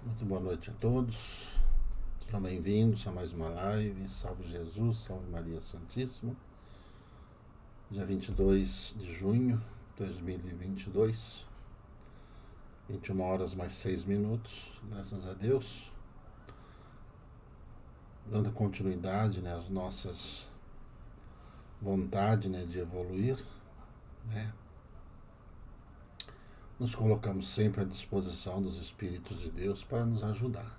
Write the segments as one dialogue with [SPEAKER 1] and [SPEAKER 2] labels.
[SPEAKER 1] Muito boa noite a todos. Sejam bem-vindos a mais uma live. Salve Jesus, salve Maria Santíssima. Dia 22 de junho de 2022, 21 horas mais 6 minutos. Graças a Deus. Dando continuidade, às nossas vontades, de evoluir, Nos colocamos sempre à disposição dos Espíritos de Deus para nos ajudar.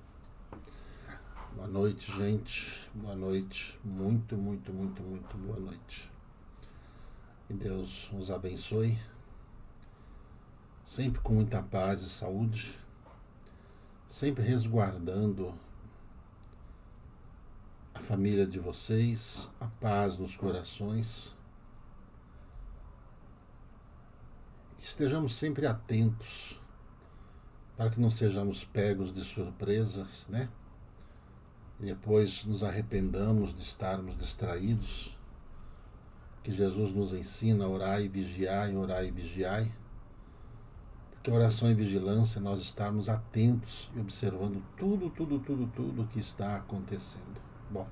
[SPEAKER 1] Boa noite, gente. Boa noite. Muito boa noite. Que Deus nos abençoe. Sempre com muita paz e saúde. Sempre resguardando a família de vocês, a paz nos corações. Estejamos sempre atentos para que não sejamos pegos de surpresas, E depois nos arrependamos de estarmos distraídos. Que Jesus nos ensina a orar e vigiai. Porque oração e vigilância é nós estarmos atentos e observando tudo o que está acontecendo. Bom,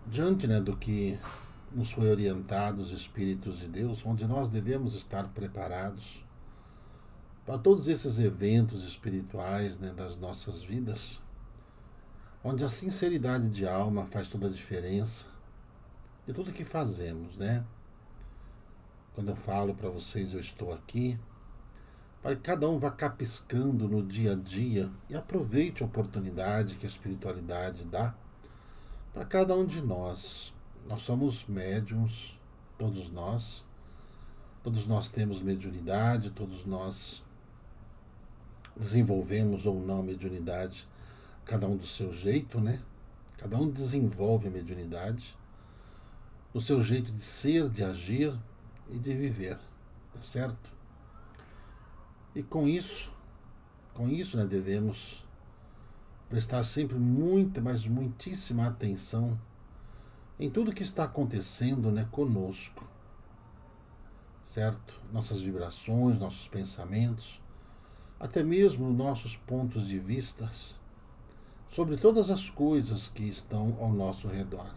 [SPEAKER 1] diante do que nos foi orientado os Espíritos de Deus, onde nós devemos estar preparados para todos esses eventos espirituais das nossas vidas, onde a sinceridade de alma faz toda a diferença de tudo que fazemos, Quando eu falo para vocês, eu estou aqui, para que cada um vá capiscando no dia a dia e aproveite a oportunidade que a espiritualidade dá para cada um de nós. Nós somos médiuns, todos nós temos mediunidade, todos nós desenvolvemos ou não a mediunidade, cada um do seu jeito, Cada um desenvolve a mediunidade do seu jeito de ser, de agir e de viver, tá certo? E com isso, devemos prestar sempre muita, mas muitíssima atenção em tudo que está acontecendo, conosco, certo? Nossas vibrações, nossos pensamentos, até mesmo nossos pontos de vista sobre todas as coisas que estão ao nosso redor.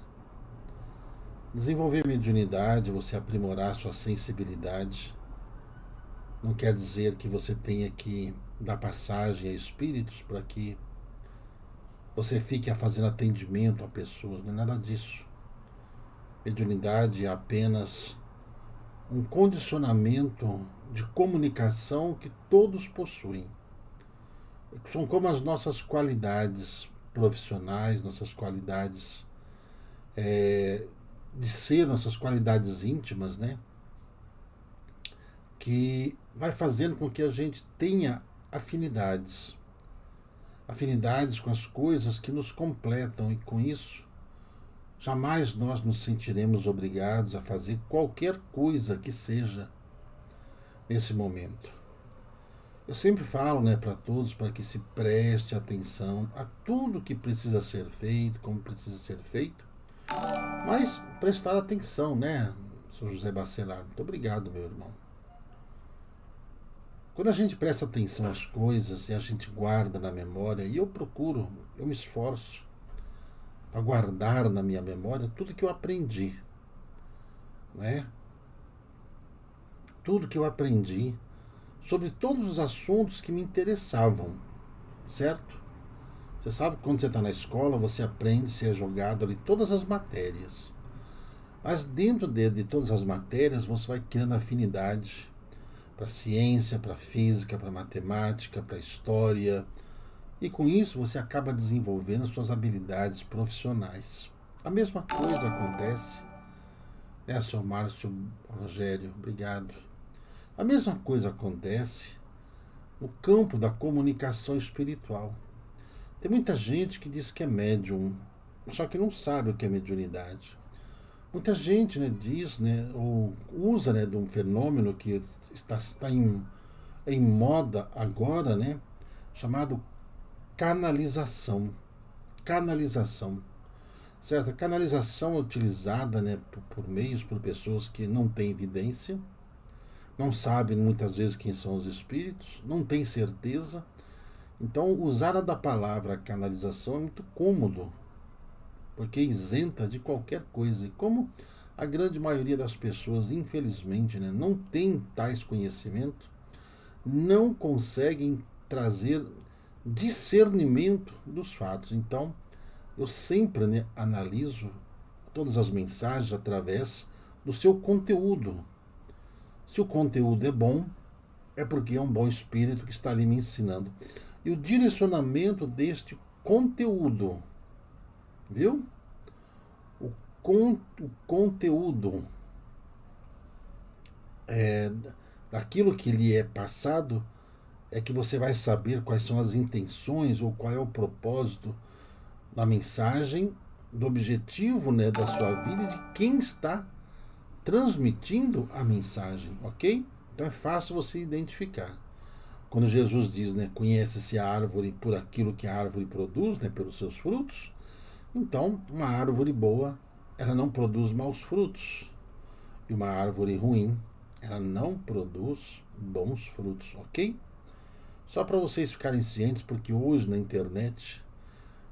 [SPEAKER 1] Desenvolver mediunidade, você aprimorar sua sensibilidade, não quer dizer que você tenha que dar passagem a espíritos para que você fique a fazer atendimento a pessoas, não é nada disso. Mediunidade é apenas um condicionamento de comunicação que todos possuem. São como as nossas qualidades profissionais, nossas qualidades de ser, nossas qualidades íntimas, que vai fazendo com que a gente tenha afinidades com as coisas que nos completam, e com isso jamais nós nos sentiremos obrigados a fazer qualquer coisa que seja nesse momento. Eu sempre falo para todos para que se preste atenção a tudo que precisa ser feito, como precisa ser feito, mas prestar atenção, Sou José Bacelar. Muito obrigado, meu irmão. Quando a gente presta atenção às coisas e a gente guarda na memória, e eu me esforço para guardar na minha memória tudo que eu aprendi, Tudo que eu aprendi sobre todos os assuntos que me interessavam, certo? Você sabe que quando você está na escola, você aprende, você é jogado ali todas as matérias. Mas dentro de todas as matérias, você vai criando afinidade para a ciência, para a física, para a matemática, para a história. E com isso você acaba desenvolvendo suas habilidades profissionais. A mesma coisa acontece, Sr. Márcio Rogério, obrigado. A mesma coisa acontece no campo da comunicação espiritual. Tem muita gente que diz que é médium, só que não sabe o que é mediunidade. Muita gente diz, ou usa de um fenômeno que está em moda agora, chamado canalização. Certo? A canalização é utilizada por pessoas que não têm evidência, não sabe muitas vezes quem são os espíritos, não tem certeza. Então, usar a da palavra canalização é muito cômodo, porque isenta de qualquer coisa. E como a grande maioria das pessoas, infelizmente, né, não tem tais conhecimentos, não conseguem trazer discernimento dos fatos. Então, eu sempre, né, analiso todas as mensagens através do seu conteúdo. Se o conteúdo é bom, é porque é um bom espírito que está ali me ensinando. E o direcionamento deste conteúdo, viu? O, o conteúdo daquilo que lhe é passado é que você vai saber quais são as intenções ou qual é o propósito da mensagem, do objetivo, né, da sua vida e de quem está transmitindo a mensagem, ok? Então é fácil você identificar. Quando Jesus diz, né, conhece-se a árvore por aquilo que a árvore produz, né, pelos seus frutos, então uma árvore boa, ela não produz maus frutos. E uma árvore ruim, ela não produz bons frutos, ok? Só para vocês ficarem cientes, porque hoje na internet,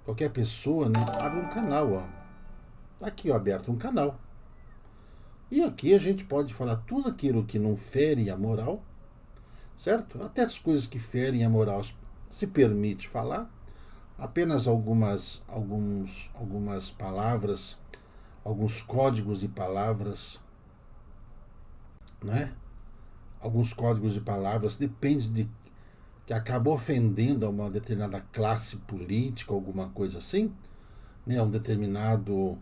[SPEAKER 1] qualquer pessoa, né, abre um canal, ó. Tá aqui, ó, aberto um canal. E aqui a gente pode falar tudo aquilo que não fere a moral, certo? Até as coisas que ferem a moral se permite falar. Apenas algumas palavras, alguns códigos de palavras, né? Alguns códigos de palavras, depende de que acaba ofendendo a uma determinada classe política, alguma coisa assim, né? Um determinado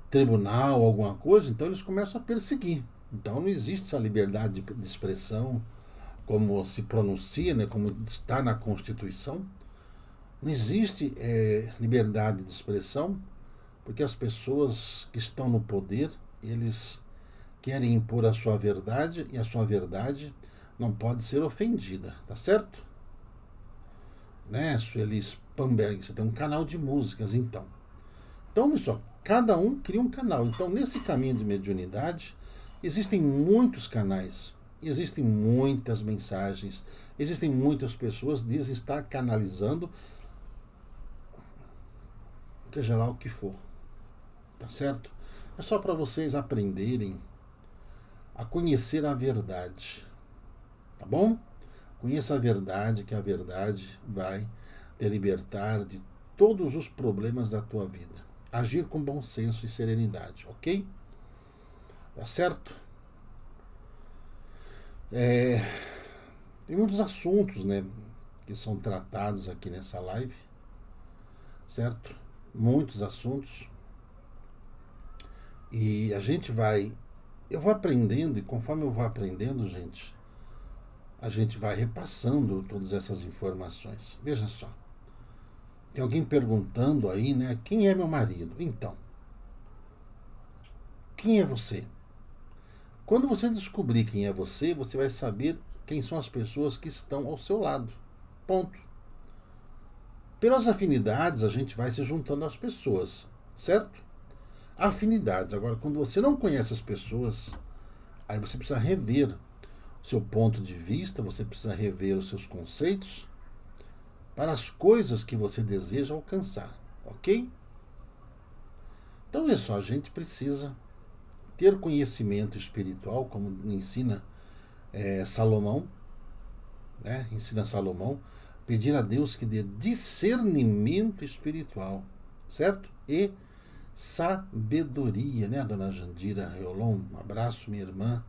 [SPEAKER 1] tribunal, alguma coisa, então eles começam a perseguir. Então não existe essa liberdade de expressão, como se pronuncia, né? Como está na Constituição. Não existe liberdade de expressão, porque as pessoas que estão no poder, eles querem impor a sua verdade, e a sua verdade não pode ser ofendida, tá certo? Né, Sueli Spamberg, você tem um canal de músicas, então. Então, pessoal, cada um cria um canal. Então, nesse caminho de mediunidade, existem muitos canais, existem muitas mensagens, existem muitas pessoas que dizem estar canalizando, seja lá o que for, tá certo? É só para vocês aprenderem a conhecer a verdade, tá bom? Conheça a verdade, que a verdade vai te libertar de todos os problemas da tua vida. Agir com bom senso e serenidade, ok? Tá certo? Tem muitos assuntos, né, que são tratados aqui nessa live, certo? Muitos assuntos. E a gente vai... Eu vou aprendendo, e conforme eu vou aprendendo, gente, a gente vai repassando todas essas informações. Veja só. Tem alguém perguntando aí, né? Quem é meu marido? Então, quem é você? Quando você descobrir quem é você, você vai saber quem são as pessoas que estão ao seu lado. Ponto. Pelas afinidades, a gente vai se juntando às pessoas, certo? Afinidades. Agora, quando você não conhece as pessoas, aí você precisa rever o seu ponto de vista, você precisa rever os seus conceitos para as coisas que você deseja alcançar, ok? Então é só, a gente precisa ter conhecimento espiritual, como ensina Salomão, né? Ensina Salomão, pedir a Deus que dê discernimento espiritual, certo? E sabedoria, né, dona Jandira Reolon? Um abraço, minha irmã,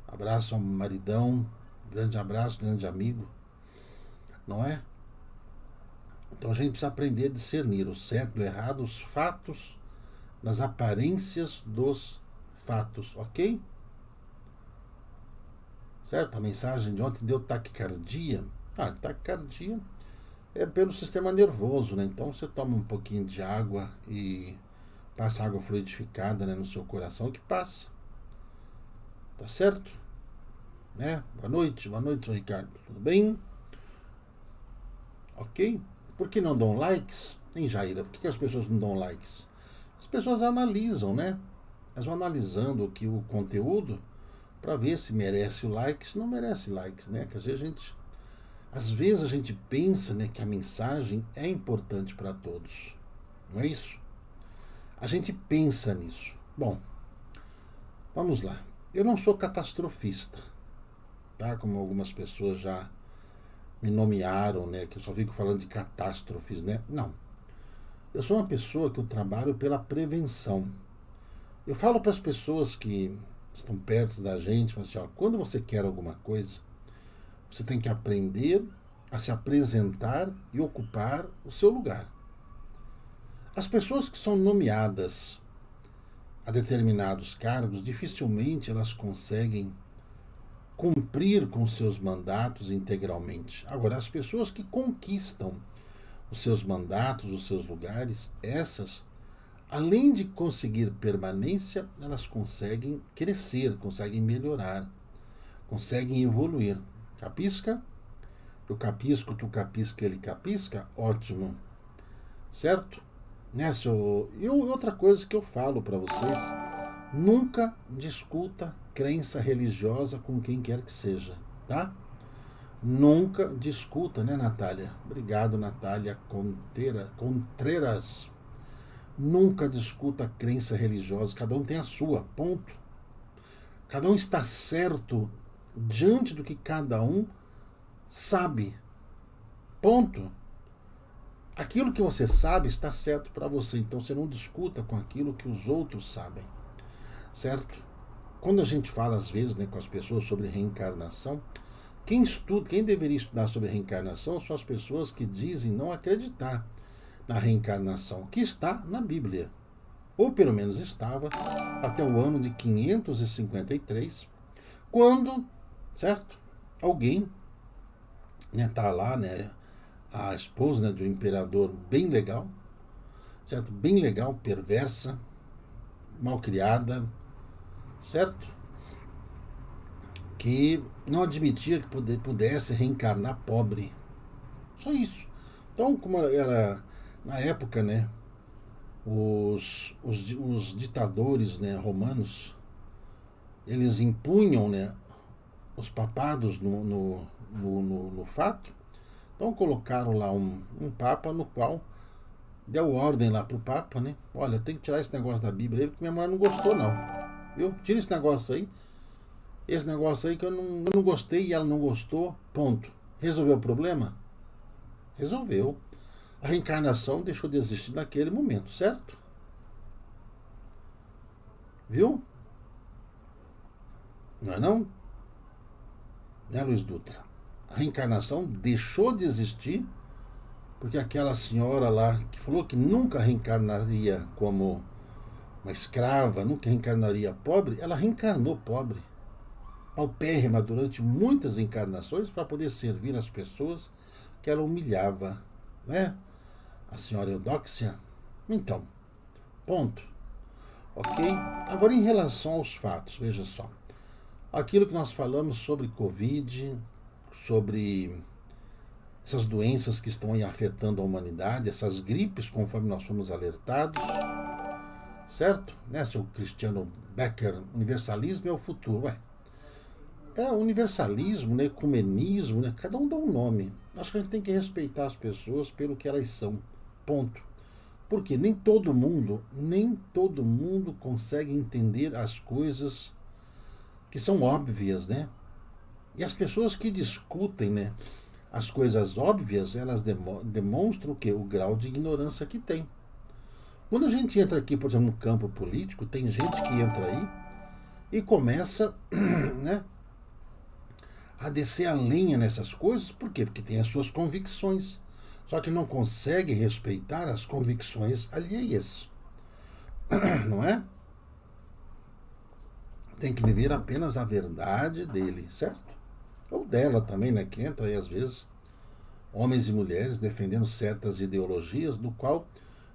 [SPEAKER 1] um abraço ao maridão, grande abraço, grande amigo, não é? Então a gente precisa aprender a discernir o certo do errado, os fatos das aparências dos fatos, ok? Certo? A mensagem de ontem deu taquicardia. Taquicardia é pelo sistema nervoso, né? Então você toma um pouquinho de água e passa água fluidificada, né, no seu coração, que passa. Tá certo? Né? Boa noite, seu Ricardo. Tudo bem? Ok? Por que não dão likes? Hein, Jaira? Por que as pessoas não dão likes? As pessoas analisam, né? Elas vão analisando o conteúdo, para ver se merece o like, se não merece likes, né? Que às vezes a gente pensa, né, que a mensagem é importante para todos, não é isso? A gente pensa nisso. Bom, vamos lá. Eu não sou catastrofista, tá? Como algumas pessoas já me nomearam, né? Que eu só fico falando de catástrofes, né? Não. Eu sou uma pessoa que eu trabalho pela prevenção. Eu falo para as pessoas que estão perto da gente, falo assim, ó, quando você quer alguma coisa, você tem que aprender a se apresentar e ocupar o seu lugar. As pessoas que são nomeadas a determinados cargos, dificilmente elas conseguem cumprir com seus mandatos integralmente. Agora, as pessoas que conquistam os seus mandatos, os seus lugares, essas, além de conseguir permanência, elas conseguem crescer, conseguem melhorar, conseguem evoluir. Capisca? Eu capisco, tu capisca, ele capisca? Ótimo. Certo? E outra coisa que eu falo para vocês, nunca discuta crença religiosa com quem quer que seja, tá? Nunca discuta, né, Natália? Obrigado, Natália Contreras. Nunca discuta crença religiosa, cada um tem a sua, ponto. Cada um está certo diante do que cada um sabe, ponto. Aquilo que você sabe está certo para você, então você não discuta com aquilo que os outros sabem, certo? Quando a gente fala às vezes, né, com as pessoas sobre reencarnação, quem deveria estudar sobre reencarnação são as pessoas que dizem não acreditar na reencarnação, que está na Bíblia, ou pelo menos estava até o ano de 553, quando, certo? Alguém, né, tá lá, né, a esposa, né, de um imperador bem legal, certo? Bem legal, perversa, malcriada, certo? Que não admitia que pudesse reencarnar pobre. Só isso. Então, como era na época, né, os ditadores, né, romanos, eles impunham, né, os papados no fato. Então colocaram lá um papa no qual deu ordem lá pro papa, né? Olha, tem que tirar esse negócio da Bíblia aí, porque minha mulher não gostou não. Viu? Tira esse negócio aí. Esse negócio aí que eu não gostei e ela não gostou. Ponto. Resolveu o problema? Resolveu. A reencarnação deixou de existir naquele momento, certo? Viu? Não é não? Né, Luiz Dutra? A reencarnação deixou de existir porque aquela senhora lá que falou que nunca reencarnaria como uma escrava, nunca reencarnaria pobre, ela reencarnou pobre, paupérrima durante muitas encarnações para poder servir as pessoas que ela humilhava, né? A senhora Eudóxia. Então, ponto. Ok? Agora, em relação aos fatos, veja só. Aquilo que nós falamos sobre Covid, sobre essas doenças que estão aí afetando a humanidade, essas gripes, conforme nós fomos alertados, certo? Né, seu Cristiano Becker, universalismo é o futuro. Ué, é universalismo, né, ecumenismo, né, cada um dá um nome. Acho que a gente tem que respeitar as pessoas pelo que elas são, ponto. Porque nem todo mundo consegue entender as coisas que são óbvias, né? E as pessoas que discutem, né, as coisas óbvias, elas demonstram o quê? O grau de ignorância que tem. Quando a gente entra aqui, por exemplo, no campo político, tem gente que entra aí e começa, né, a descer a lenha nessas coisas. Por quê? Porque tem as suas convicções. Só que não consegue respeitar as convicções alheias. Não é? Tem que viver apenas a verdade dele, certo? Ou dela também, né? Que entra aí às vezes homens e mulheres defendendo certas ideologias, do qual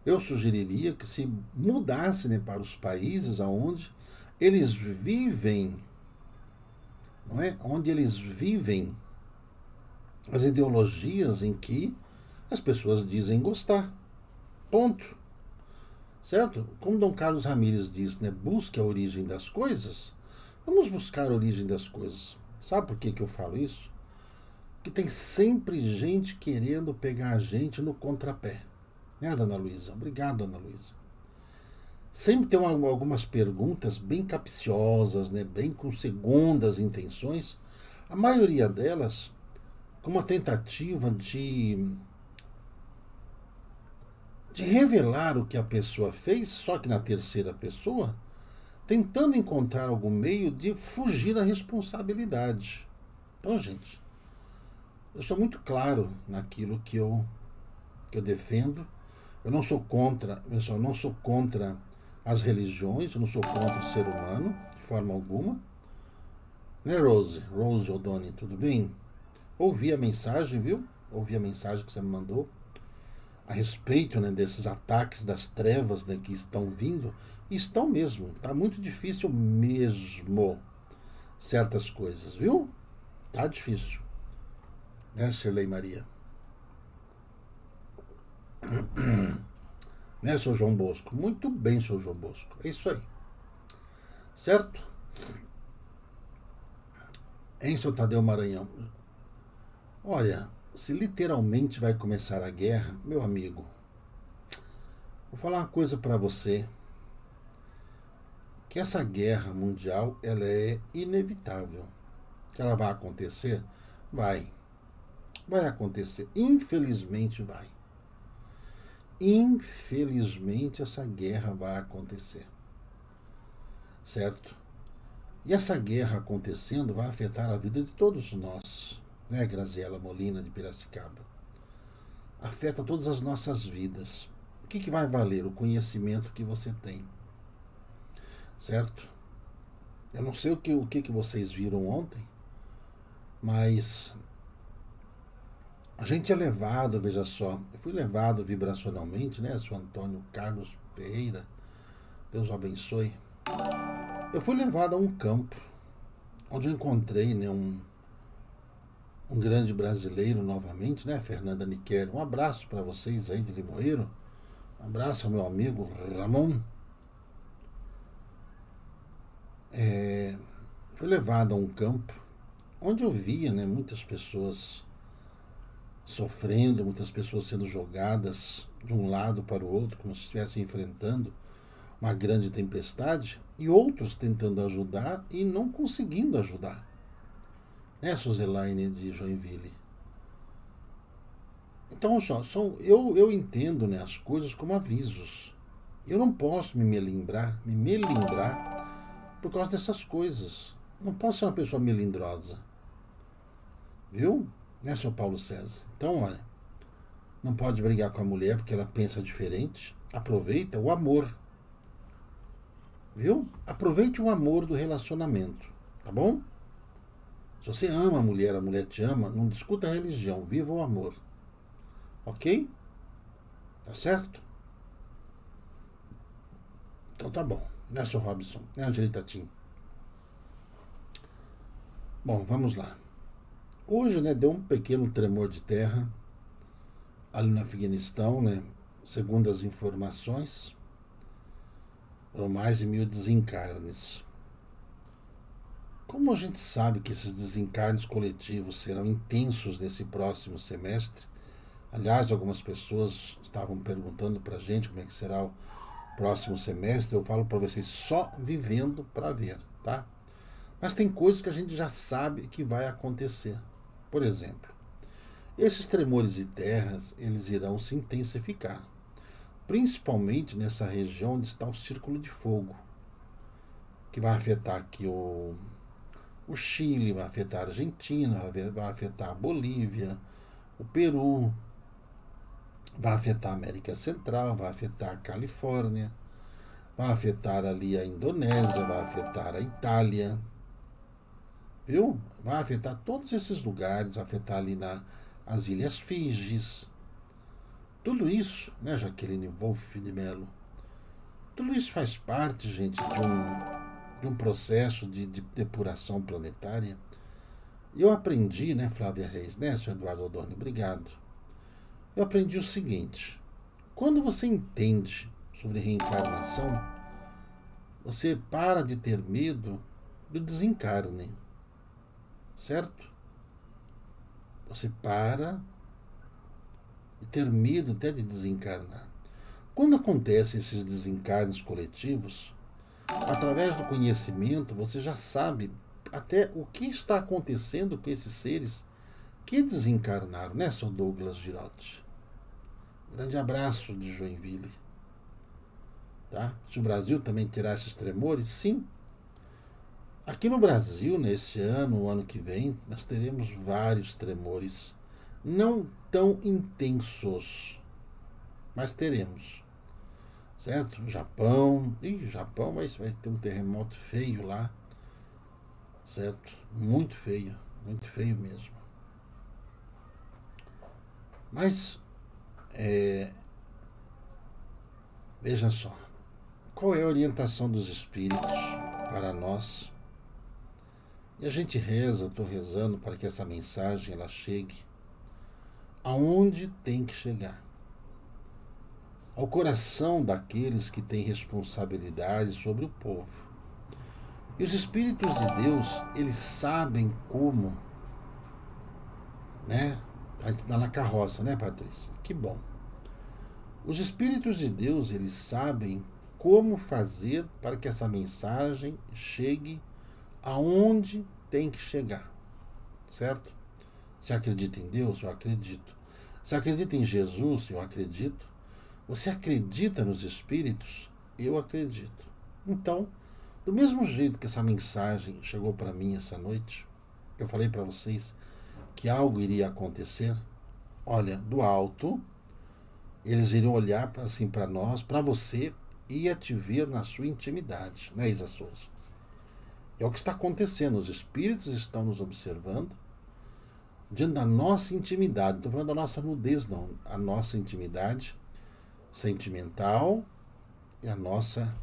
[SPEAKER 1] eu sugeriria que se mudasse, né, para os países onde eles vivem, não é? Onde eles vivem as ideologias em que as pessoas dizem gostar. Ponto. Certo? Como Dom Carlos Ramírez diz, né? Busque a origem das coisas. Vamos buscar a origem das coisas. Sabe por que eu falo isso? Que tem sempre gente querendo pegar a gente no contrapé. Né, dona Luísa? Obrigado, dona Luísa. Sempre tem algumas perguntas bem capciosas, né? Bem com segundas intenções. A maioria delas com uma tentativa de revelar o que a pessoa fez, só que na terceira pessoa, tentando encontrar algum meio de fugir da responsabilidade. Então, gente, eu sou muito claro naquilo que eu defendo. Eu não sou contra, pessoal, eu não sou contra as religiões, eu não sou contra o ser humano, de forma alguma. Né, Rose? Rose O'Donnell, tudo bem? Ouvi a mensagem, viu? Ouvi a mensagem que você me mandou a respeito, né, desses ataques das trevas, né, que estão vindo. E estão mesmo. Tá muito difícil mesmo certas coisas, viu? Tá difícil. Né, Shirley Maria? Né, seu João Bosco? Muito bem, seu João Bosco. É isso aí. Certo? Hein, seu Tadeu Maranhão? Olha, se literalmente vai começar a guerra, meu amigo, vou falar uma coisa para você, que essa guerra mundial, ela é inevitável. Que ela vai acontecer? Vai. Vai acontecer. Infelizmente vai. Infelizmente essa guerra vai acontecer. Certo? E essa guerra acontecendo vai afetar a vida de todos nós, né, Graziela Molina de Piracicaba? Afeta todas as nossas vidas. O que vai valer? O conhecimento que você tem. Certo? Eu não sei o que vocês viram ontem, mas a gente é levado, veja só, eu fui levado vibracionalmente, né, seu Antônio Carlos Ferreira, Deus o abençoe. Eu fui levado a um campo onde eu encontrei, né, um grande brasileiro novamente, né, Fernanda Niquer. Um abraço para vocês aí de Limoeiro. Um abraço ao meu amigo Ramon. Fui levado a um campo onde eu via, né, muitas pessoas sofrendo, muitas pessoas sendo jogadas de um lado para o outro, como se estivessem enfrentando uma grande tempestade, e outros tentando ajudar e não conseguindo ajudar. Né, Suzelaine de Joinville? Então, eu entendo, né, as coisas como avisos. Eu não posso me melindrar por causa dessas coisas. Não posso ser uma pessoa melindrosa. Viu? Né, seu Paulo César? Então, olha, não pode brigar com a mulher porque ela pensa diferente. Aproveita o amor. Viu? Aproveite o amor do relacionamento. Tá bom? Se você ama a mulher te ama, não discuta a religião. Viva o amor. Ok? Tá certo? Então tá bom. Né, seu Robson? Né, Angelita Tim? Bom, vamos lá. Hoje, né, deu um pequeno tremor de terra ali no Afeganistão, né? Segundo as informações, foram mais de 1000 desencarnes. Como a gente sabe que esses desencarnes coletivos serão intensos nesse próximo semestre, aliás, algumas pessoas estavam perguntando pra gente como é que será o próximo semestre, eu falo para vocês só vivendo para ver, tá? Mas tem coisas que a gente já sabe que vai acontecer. Por exemplo, esses tremores de terras, eles irão se intensificar, principalmente nessa região onde está o Círculo de Fogo, que vai afetar aqui o Chile, vai afetar a Argentina, vai afetar a Bolívia, o Peru, vai afetar a América Central, vai afetar a Califórnia, vai afetar ali a Indonésia, vai afetar a Itália, viu? Vai afetar todos esses lugares, vai afetar ali as Ilhas Fijis. Tudo isso, né, Jaqueline Wolff de Mello? Tudo isso faz parte, gente, de um processo de depuração planetária. Eu aprendi, né, Flávia Reis, né, Sr. Eduardo Odoni, obrigado. Eu aprendi o seguinte: quando você entende sobre reencarnação, você para de ter medo do desencarne, certo? Você para e ter medo até de desencarnar. Quando acontecem esses desencarnes coletivos, através do conhecimento, você já sabe até o que está acontecendo com esses seres que desencarnaram, né, Sr. Douglas Girotti? Grande abraço de Joinville. Tá? Se o Brasil também terá esses tremores, sim. Aqui no Brasil, nesse ano, o ano que vem, nós teremos vários tremores. Não tão intensos, mas teremos. Certo? Japão. Japão vai ter um terremoto feio lá. Certo? Muito feio mesmo. Mas, veja só, qual é a orientação dos espíritos para nós? E a gente reza, estou rezando para que essa mensagem ela chegue aonde tem que chegar. Ao coração daqueles que têm responsabilidade sobre o povo. E os espíritos de Deus, eles sabem como, né? A gente está na carroça, né, Patrícia? Que bom. Os espíritos de Deus, eles sabem como fazer para que essa mensagem chegue aonde tem que chegar. Certo? Você acredita em Deus? Eu acredito. Você acredita em Jesus? Eu acredito. Você acredita nos espíritos? Eu acredito. Então, do mesmo jeito que essa mensagem chegou para mim essa noite, eu falei para vocês que algo iria acontecer. Olha, do alto, eles iriam olhar assim para nós, para você, e ia te ver na sua intimidade, né, Isa Souza? É o que está acontecendo. Os espíritos estão nos observando diante da nossa intimidade. Não estou falando da nossa nudez, não. A nossa intimidade sentimental e a nossa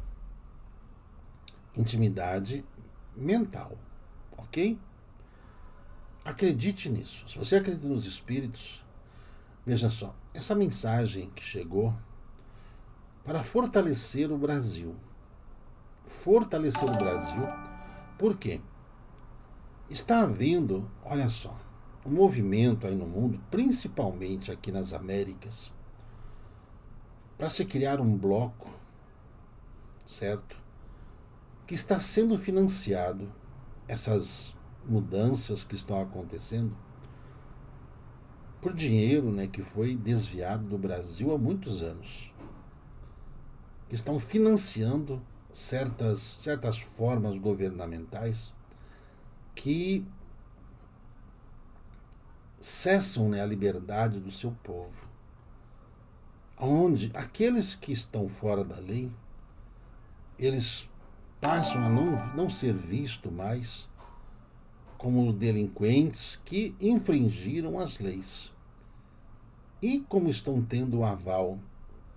[SPEAKER 1] intimidade mental. Ok? Acredite nisso. Se você acredita nos espíritos, veja só, essa mensagem que chegou para fortalecer o Brasil. Fortalecer o Brasil, por quê? Está havendo, olha só, um movimento aí no mundo, principalmente aqui nas Américas, para se criar um bloco, certo? Que está sendo financiado, essas mudanças que estão acontecendo, por dinheiro, né, que foi desviado do Brasil há muitos anos. Que estão financiando certas formas governamentais que cessam, né, a liberdade do seu povo. Onde aqueles que estão fora da lei, eles passam a não ser vistos mais como delinquentes que infringiram as leis. E como estão tendo o aval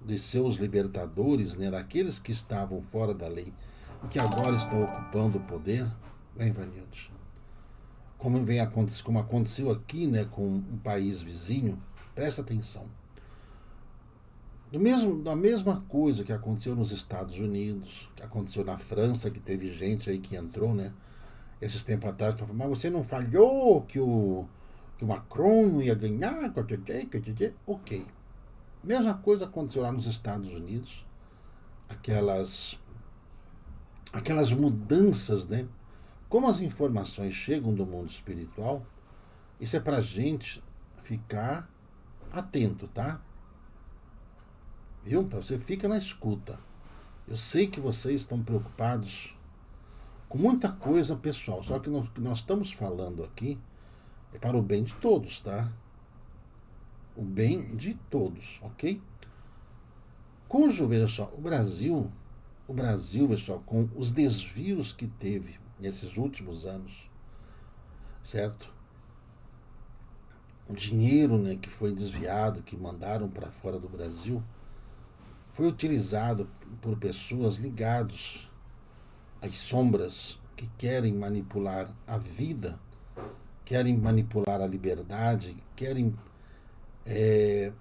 [SPEAKER 1] de seus libertadores, né, daqueles que estavam fora da lei e que agora estão ocupando o poder, né, Ivanilde? Como aconteceu aqui, né, com um país vizinho, presta atenção. Da mesma coisa que aconteceu nos Estados Unidos, que aconteceu na França, que teve gente aí que entrou, né, esses tempos atrás, para falar, mas você não falhou que o Macron não ia ganhar? Ok. Mesma coisa aconteceu lá nos Estados Unidos, aquelas mudanças, né? Como as informações chegam do mundo espiritual, isso é pra gente ficar atento, tá? Viu? Você fica na escuta. Eu sei que vocês estão preocupados com muita coisa pessoal, só que nós estamos falando aqui é para o bem de todos, tá? O bem de todos, ok? Veja só, o Brasil, veja só, com os desvios que teve nesses últimos anos, certo? O dinheiro, né, que foi desviado, que mandaram para fora do Brasil, foi utilizado por pessoas ligadas às sombras que querem manipular a vida, querem manipular a liberdade, querem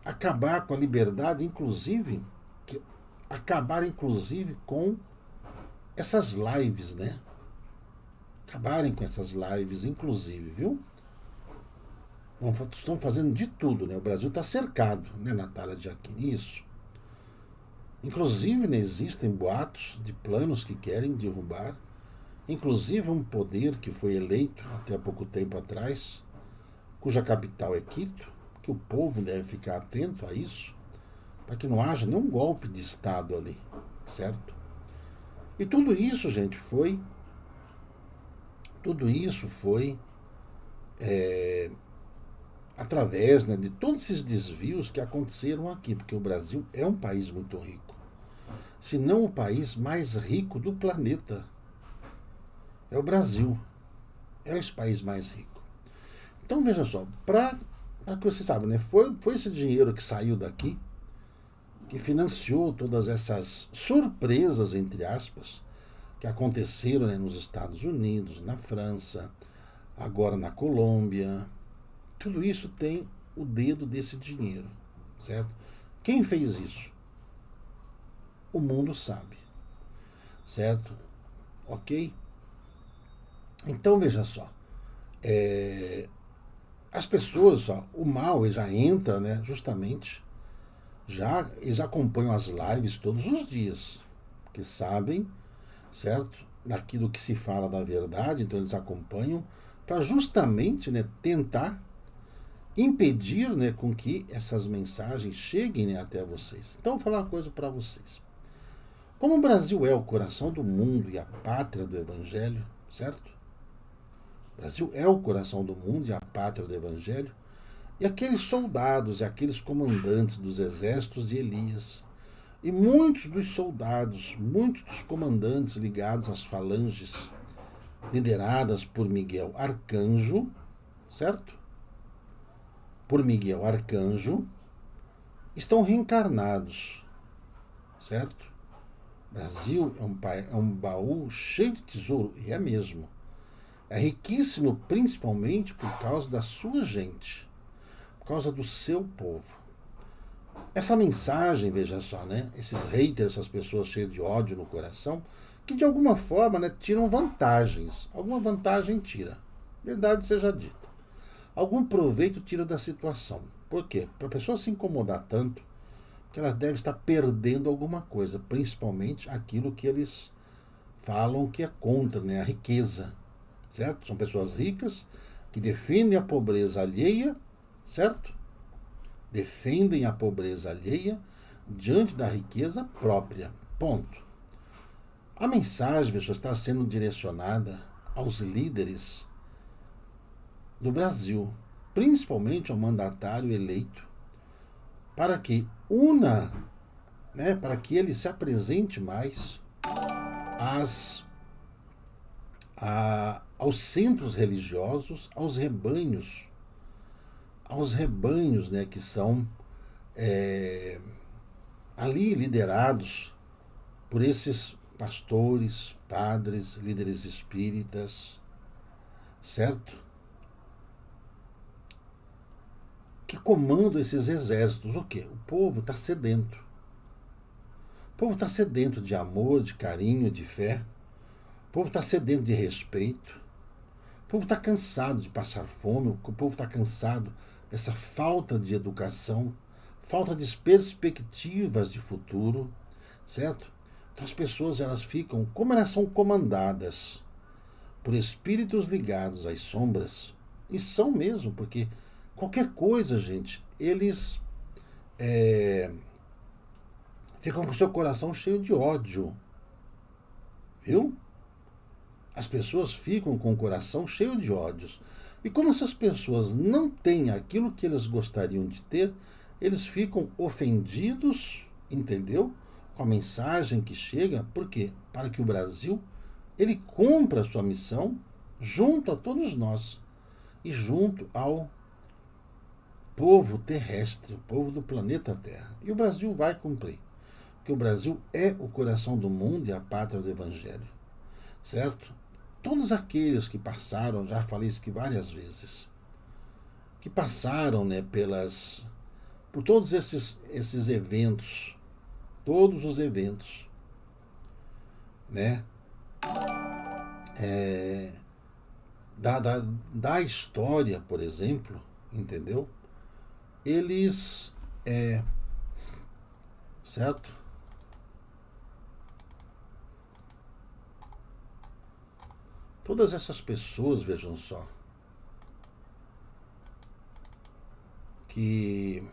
[SPEAKER 1] acabar com a liberdade, acabar inclusive com essas lives, né? acabarem com essas lives, inclusive, viu? Estão fazendo de tudo, né? O Brasil está cercado, né, Natália Giacchini? Isso. Inclusive, né, existem boatos de planos que querem derrubar, inclusive um poder que foi eleito até há pouco tempo atrás, cuja capital é Quito, que o povo deve ficar atento a isso, para que não haja nenhum golpe de Estado ali, certo? E tudo isso foi através, né, de todos esses desvios que aconteceram aqui, porque o Brasil é um país muito rico, se não o país mais rico do planeta. É o Brasil, é esse país mais rico. Então veja só, para que você saiba, né, foi esse dinheiro que saiu daqui que financiou todas essas surpresas, entre aspas, que aconteceram, né, nos Estados Unidos, na França, agora na Colômbia. Tudo isso tem o dedo desse dinheiro, certo? Quem fez isso? O mundo sabe, certo? Ok? Então veja só, as pessoas, ó, o mal já entra, né, justamente, eles acompanham as lives todos os dias, porque sabem, certo, daquilo que se fala da verdade, então eles acompanham para justamente, né, tentar impedir, né, com que essas mensagens cheguem, né, até vocês. Então, vou falar uma coisa para vocês. Como o Brasil é o coração do mundo e a pátria do Evangelho, certo? O Brasil é o coração do mundo e a pátria do Evangelho. E aqueles soldados e aqueles comandantes dos exércitos de Elias, e muitos dos soldados, muitos dos comandantes ligados às falanges lideradas por Miguel Arcanjo, certo? Por Miguel Arcanjo, estão reencarnados, certo? O Brasil é um baú cheio de tesouro, e é mesmo. É riquíssimo principalmente por causa da sua gente, por causa do seu povo. Essa mensagem, veja só, né? Esses haters, essas pessoas cheias de ódio no coração, que de alguma forma, né, tiram vantagens. Alguma vantagem tira. Verdade seja dita. Algum proveito tira da situação. Por quê? Para a pessoa se incomodar tanto, que ela deve estar perdendo alguma coisa, principalmente aquilo que eles falam que é contra, né? A riqueza, certo? São pessoas ricas que defendem a pobreza alheia, certo? Defendem a pobreza alheia diante da riqueza própria. Ponto. A mensagem, pessoal, está sendo direcionada aos líderes do Brasil, principalmente ao mandatário eleito, para que para que ele se apresente mais aos centros religiosos, aos rebanhos, né, que são ali liderados por esses pastores, padres, líderes espíritas, certo? Que comandam esses exércitos. O quê? O povo está sedento. O povo está sedento de amor, de carinho, de fé. O povo está sedento de respeito. O povo está cansado de passar fome. O povo está cansado dessa falta de educação, falta de perspectivas de futuro, certo? Então as pessoas, elas ficam, como elas são comandadas por espíritos ligados às sombras, e são mesmo, porque qualquer coisa, gente, eles ficam com o seu coração cheio de ódio, viu? As pessoas ficam com o coração cheio de ódios. E como essas pessoas não têm aquilo que eles gostariam de ter, eles ficam ofendidos, entendeu? Com a mensagem que chega. Por quê? Para que o Brasil, ele cumpra a sua missão junto a todos nós e junto ao povo terrestre, o povo do planeta Terra. E o Brasil vai cumprir. Porque o Brasil é o coração do mundo e a pátria do Evangelho. Certo? Todos aqueles que passaram, já falei isso aqui várias vezes, que passaram, né, por todos esses eventos, todos os eventos, né, da, da, da história, por exemplo, entendeu? Eles, certo? Todas essas pessoas, vejam só, que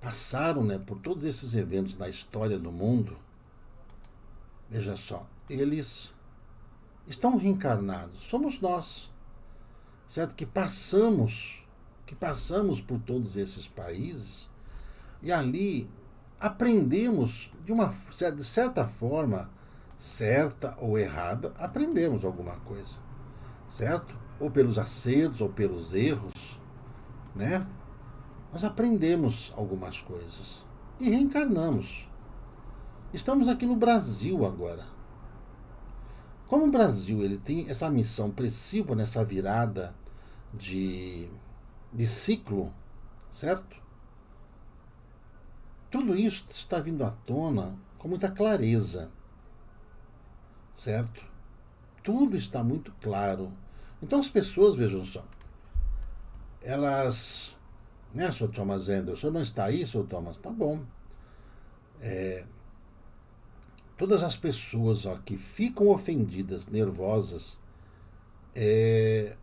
[SPEAKER 1] passaram, né, por todos esses eventos na história do mundo, veja só, eles estão reencarnados. Somos nós, certo? Que passamos por todos esses países e ali aprendemos de certa forma, certa ou errada, aprendemos alguma coisa, certo? Ou pelos acertos ou pelos erros, né? Nós aprendemos algumas coisas e reencarnamos. Estamos aqui no Brasil agora. Como o Brasil ele tem essa missão principal nessa virada de, de ciclo, certo? Tudo isso está vindo à tona com muita clareza, certo? Tudo está muito claro. Então as pessoas, vejam só, elas, né, Sr. Thomas Anderson, o senhor não está aí, Sr. Thomas? Tá bom. Todas as pessoas ó, que ficam ofendidas, nervosas, é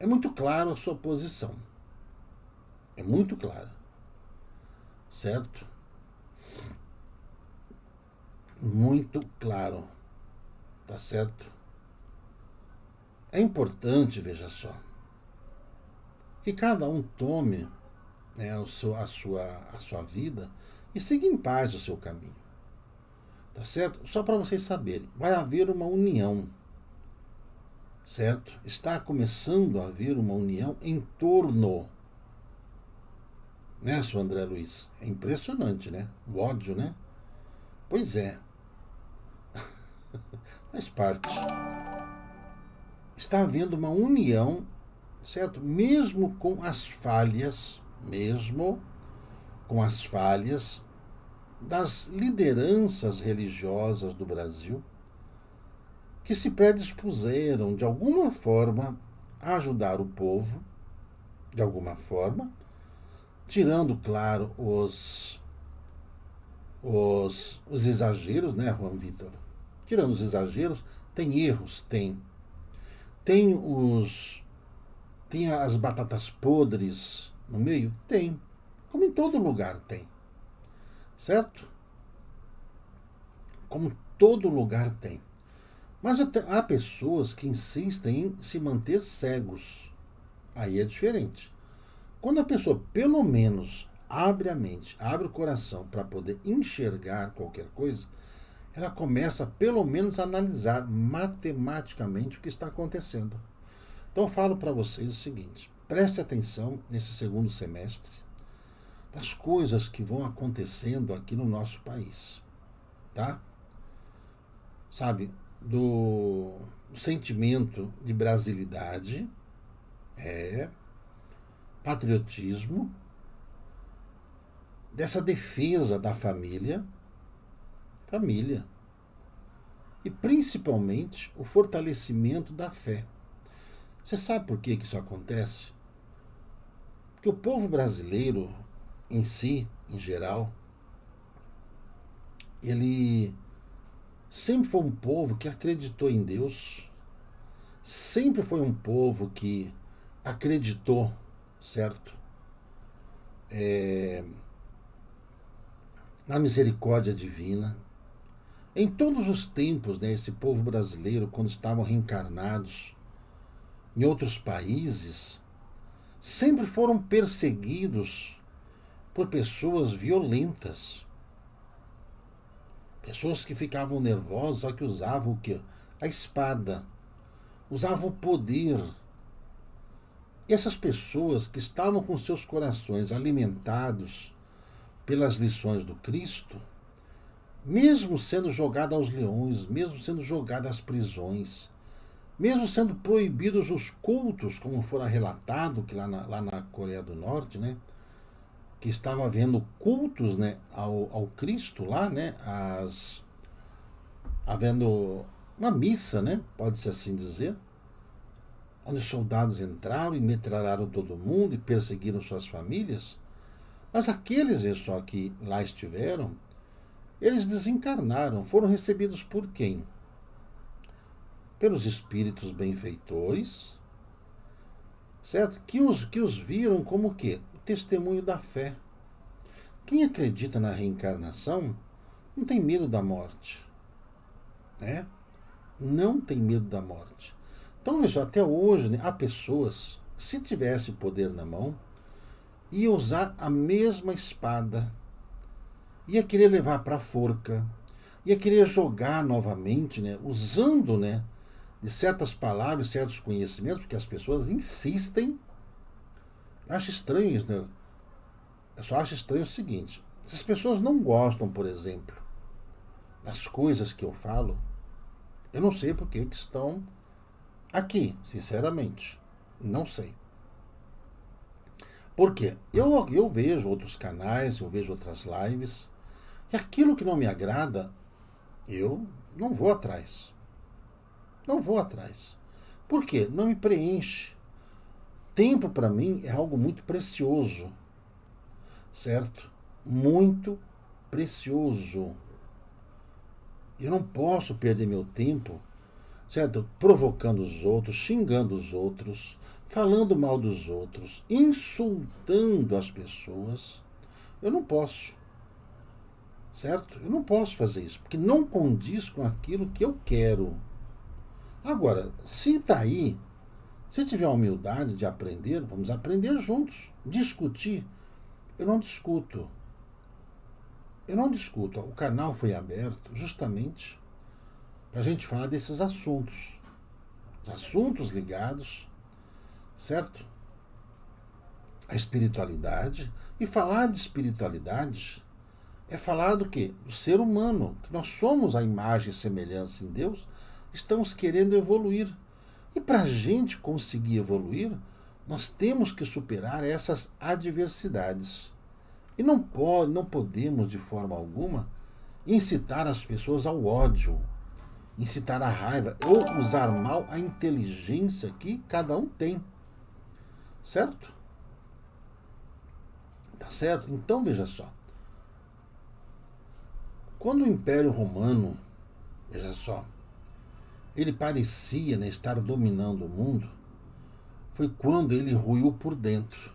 [SPEAKER 1] muito claro a sua posição. É muito clara. Certo? Muito claro. Tá certo? É importante, veja só, que cada um tome, né, a sua vida e siga em paz o seu caminho. Tá certo? Só para vocês saberem, vai haver uma união. Certo? Está começando a haver uma união em torno, né, Sr. André Luiz? É impressionante, né? O ódio, né? Pois é. Faz parte. Está havendo uma união, certo? Mesmo com as falhas das lideranças religiosas do Brasil, que se predispuseram de alguma forma a ajudar o povo, de alguma forma, tirando, claro, os exageros, né, Juan Vitor? Tirando os exageros, tem erros, tem. Tem tem as batatas podres no meio? Tem. Como em todo lugar tem. Certo? Como todo lugar tem. Mas há pessoas que insistem em se manter cegos. Aí é diferente. Quando a pessoa, pelo menos, abre a mente, abre o coração para poder enxergar qualquer coisa, ela começa, pelo menos, a analisar matematicamente o que está acontecendo. Então, eu falo para vocês o seguinte: preste atenção nesse segundo semestre das coisas que vão acontecendo aqui no nosso país, tá? Sabe, do sentimento de brasilidade, patriotismo, dessa defesa da família, e principalmente o fortalecimento da fé. Você sabe por que isso acontece? Porque o povo brasileiro em si, em geral, ele sempre foi um povo que acreditou em Deus, sempre foi um povo que acreditou, certo? Na misericórdia divina. Em todos os tempos, né, esse povo brasileiro, quando estavam reencarnados em outros países, sempre foram perseguidos por pessoas violentas. Pessoas que ficavam nervosas, só que usavam o quê? A espada. Usavam o poder. E essas pessoas que estavam com seus corações alimentados pelas lições do Cristo, mesmo sendo jogadas aos leões, mesmo sendo jogadas às prisões, mesmo sendo proibidos os cultos, como fora relatado que lá na Coreia do Norte, né, que estava havendo cultos, né, ao Cristo lá, né, havendo uma missa, né, pode-se assim dizer, onde os soldados entraram e metralharam todo mundo e perseguiram suas famílias. Mas aqueles, veja só, que lá estiveram, eles desencarnaram, foram recebidos por quem? Pelos espíritos benfeitores, certo? Que os viram como o quê? O testemunho da fé. Quem acredita na reencarnação não tem medo da morte, né? Não tem medo da morte. Então, veja, até hoje, né, há pessoas, se tivesse o poder na mão, ia usar a mesma espada, ia querer levar para a forca, ia querer jogar novamente, né, usando, né, de certas palavras, certos conhecimentos, porque as pessoas insistem. Eu acho estranho isso, né? Eu só acho estranho o seguinte: se as pessoas não gostam, por exemplo, das coisas que eu falo, eu não sei por que estão aqui, sinceramente. Não sei. Por quê? Eu vejo outros canais, eu vejo outras lives, e aquilo que não me agrada, eu não vou atrás. Não vou atrás. Por quê? Não me preenche. Tempo para mim é algo muito precioso, certo? Muito precioso. Eu não posso perder meu tempo, certo? Provocando os outros, xingando os outros, falando mal dos outros, insultando as pessoas. Eu não posso, certo? Eu não posso fazer isso, porque não condiz com aquilo que eu quero. Agora, se está aí, se tiver a humildade de aprender, vamos aprender juntos. Discutir, eu não discuto. Eu não discuto. O canal foi aberto justamente para a gente falar desses assuntos. Os assuntos ligados, certo? A espiritualidade. E falar de espiritualidade é falar do quê? Do ser humano. Que nós somos a imagem e semelhança em Deus, estamos querendo evoluir. E para a gente conseguir evoluir, nós temos que superar essas adversidades. E não podemos, de forma alguma, incitar as pessoas ao ódio, incitar a raiva, ou usar mal a inteligência que cada um tem. Certo? Tá certo? Então, veja só. Quando o Império Romano, veja só, ele parecia, né, estar dominando o mundo, foi quando ele ruiu por dentro.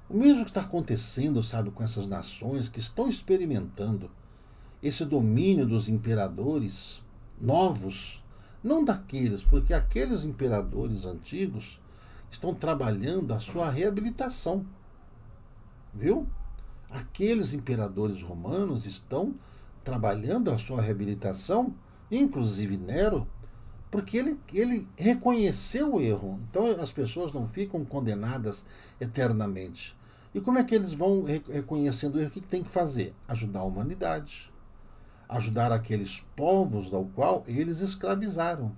[SPEAKER 1] O mesmo que está acontecendo, sabe, com essas nações que estão experimentando esse domínio dos imperadores novos, não daqueles, porque aqueles imperadores antigos estão trabalhando a sua reabilitação, viu? Aqueles imperadores romanos estão trabalhando a sua reabilitação, inclusive Nero, porque ele reconheceu o erro. Então as pessoas não ficam condenadas eternamente. E como é que eles vão reconhecendo o erro? O que tem que fazer? Ajudar a humanidade. Ajudar aqueles povos ao qual eles escravizaram.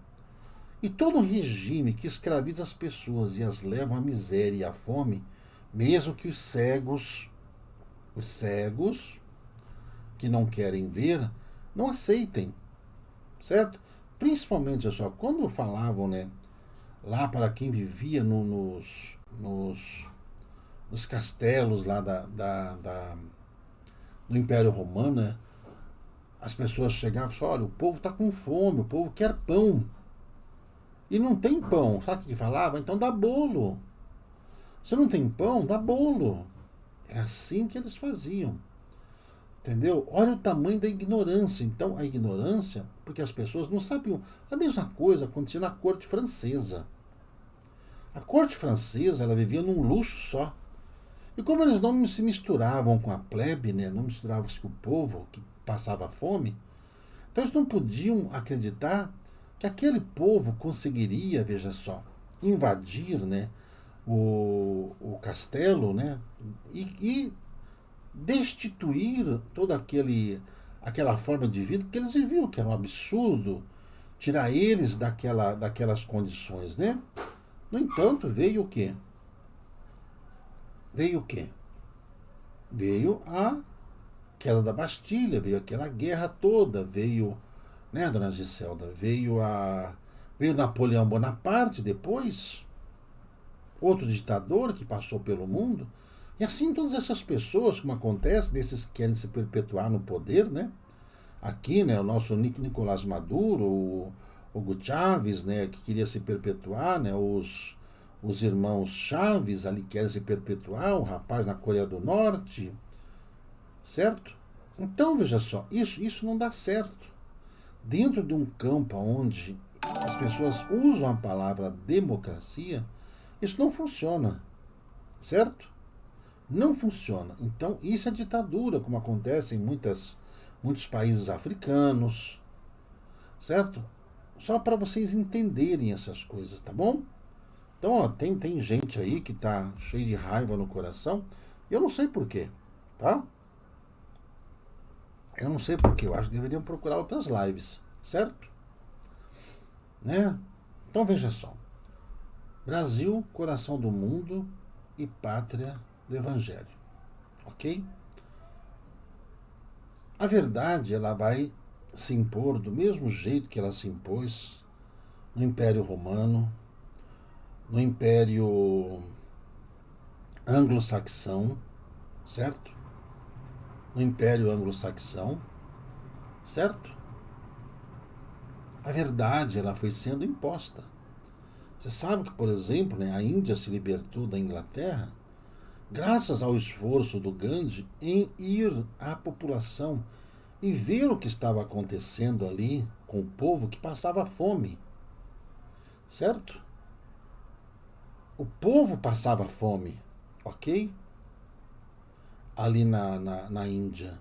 [SPEAKER 1] E todo regime que escraviza as pessoas e as leva à miséria e à fome, mesmo que os cegos que não querem ver, não aceitem, certo? Principalmente, pessoal, quando falavam, né, lá para quem vivia nos castelos lá do Império Romano, né, as pessoas chegavam e falavam: olha, o povo está com fome, o povo quer pão. E não tem pão. Sabe o que falava? Então dá bolo. Se não tem pão, dá bolo. Era assim que eles faziam. Entendeu? Olha o tamanho da ignorância. Então, a ignorância, porque as pessoas não sabiam. A mesma coisa acontecia na corte francesa. A corte francesa, ela vivia num luxo só. E como eles não se misturavam com a plebe, né, não misturavam com o povo que passava fome, então eles não podiam acreditar que aquele povo conseguiria, veja só, invadir, né, o castelo, né, e destituir toda aquela forma de vida que eles viviam, que era um absurdo, tirar eles daquelas condições, né? No entanto, veio o quê? Veio o quê? Veio a queda da Bastilha, veio aquela guerra toda, veio, né, dona Giselda, veio Veio Napoleão Bonaparte depois, outro ditador que passou pelo mundo. E assim todas essas pessoas, como acontece, desses que querem se perpetuar no poder, né? Aqui, né, o nosso Nicolás Maduro, o Hugo Chávez, né, que queria se perpetuar, né, os irmãos Chaves ali querem se perpetuar, o rapaz na Coreia do Norte, certo? Então, veja só, isso não dá certo. Dentro de um campo onde as pessoas usam a palavra democracia, isso não funciona, certo? Não funciona. Então, isso é ditadura, como acontece em muitos países africanos, certo? Só para vocês entenderem essas coisas, tá bom? Então, ó, tem gente aí que tá cheio de raiva no coração. Eu não sei porquê, tá? Eu não sei porquê. Eu acho que deveriam procurar outras lives, certo? Né? Então, veja só. Brasil, coração do mundo e pátria do Evangelho. Ok? A verdade, ela vai se impor do mesmo jeito que ela se impôs no Império Romano, no Império Anglo-Saxão, certo? No Império Anglo-Saxão, certo? A verdade, ela foi sendo imposta. Você sabe que, por exemplo, né, a Índia se libertou da Inglaterra graças ao esforço do Gandhi em ir à população e ver o que estava acontecendo ali com o povo que passava fome, certo? O povo passava fome, ok? Ali na Índia.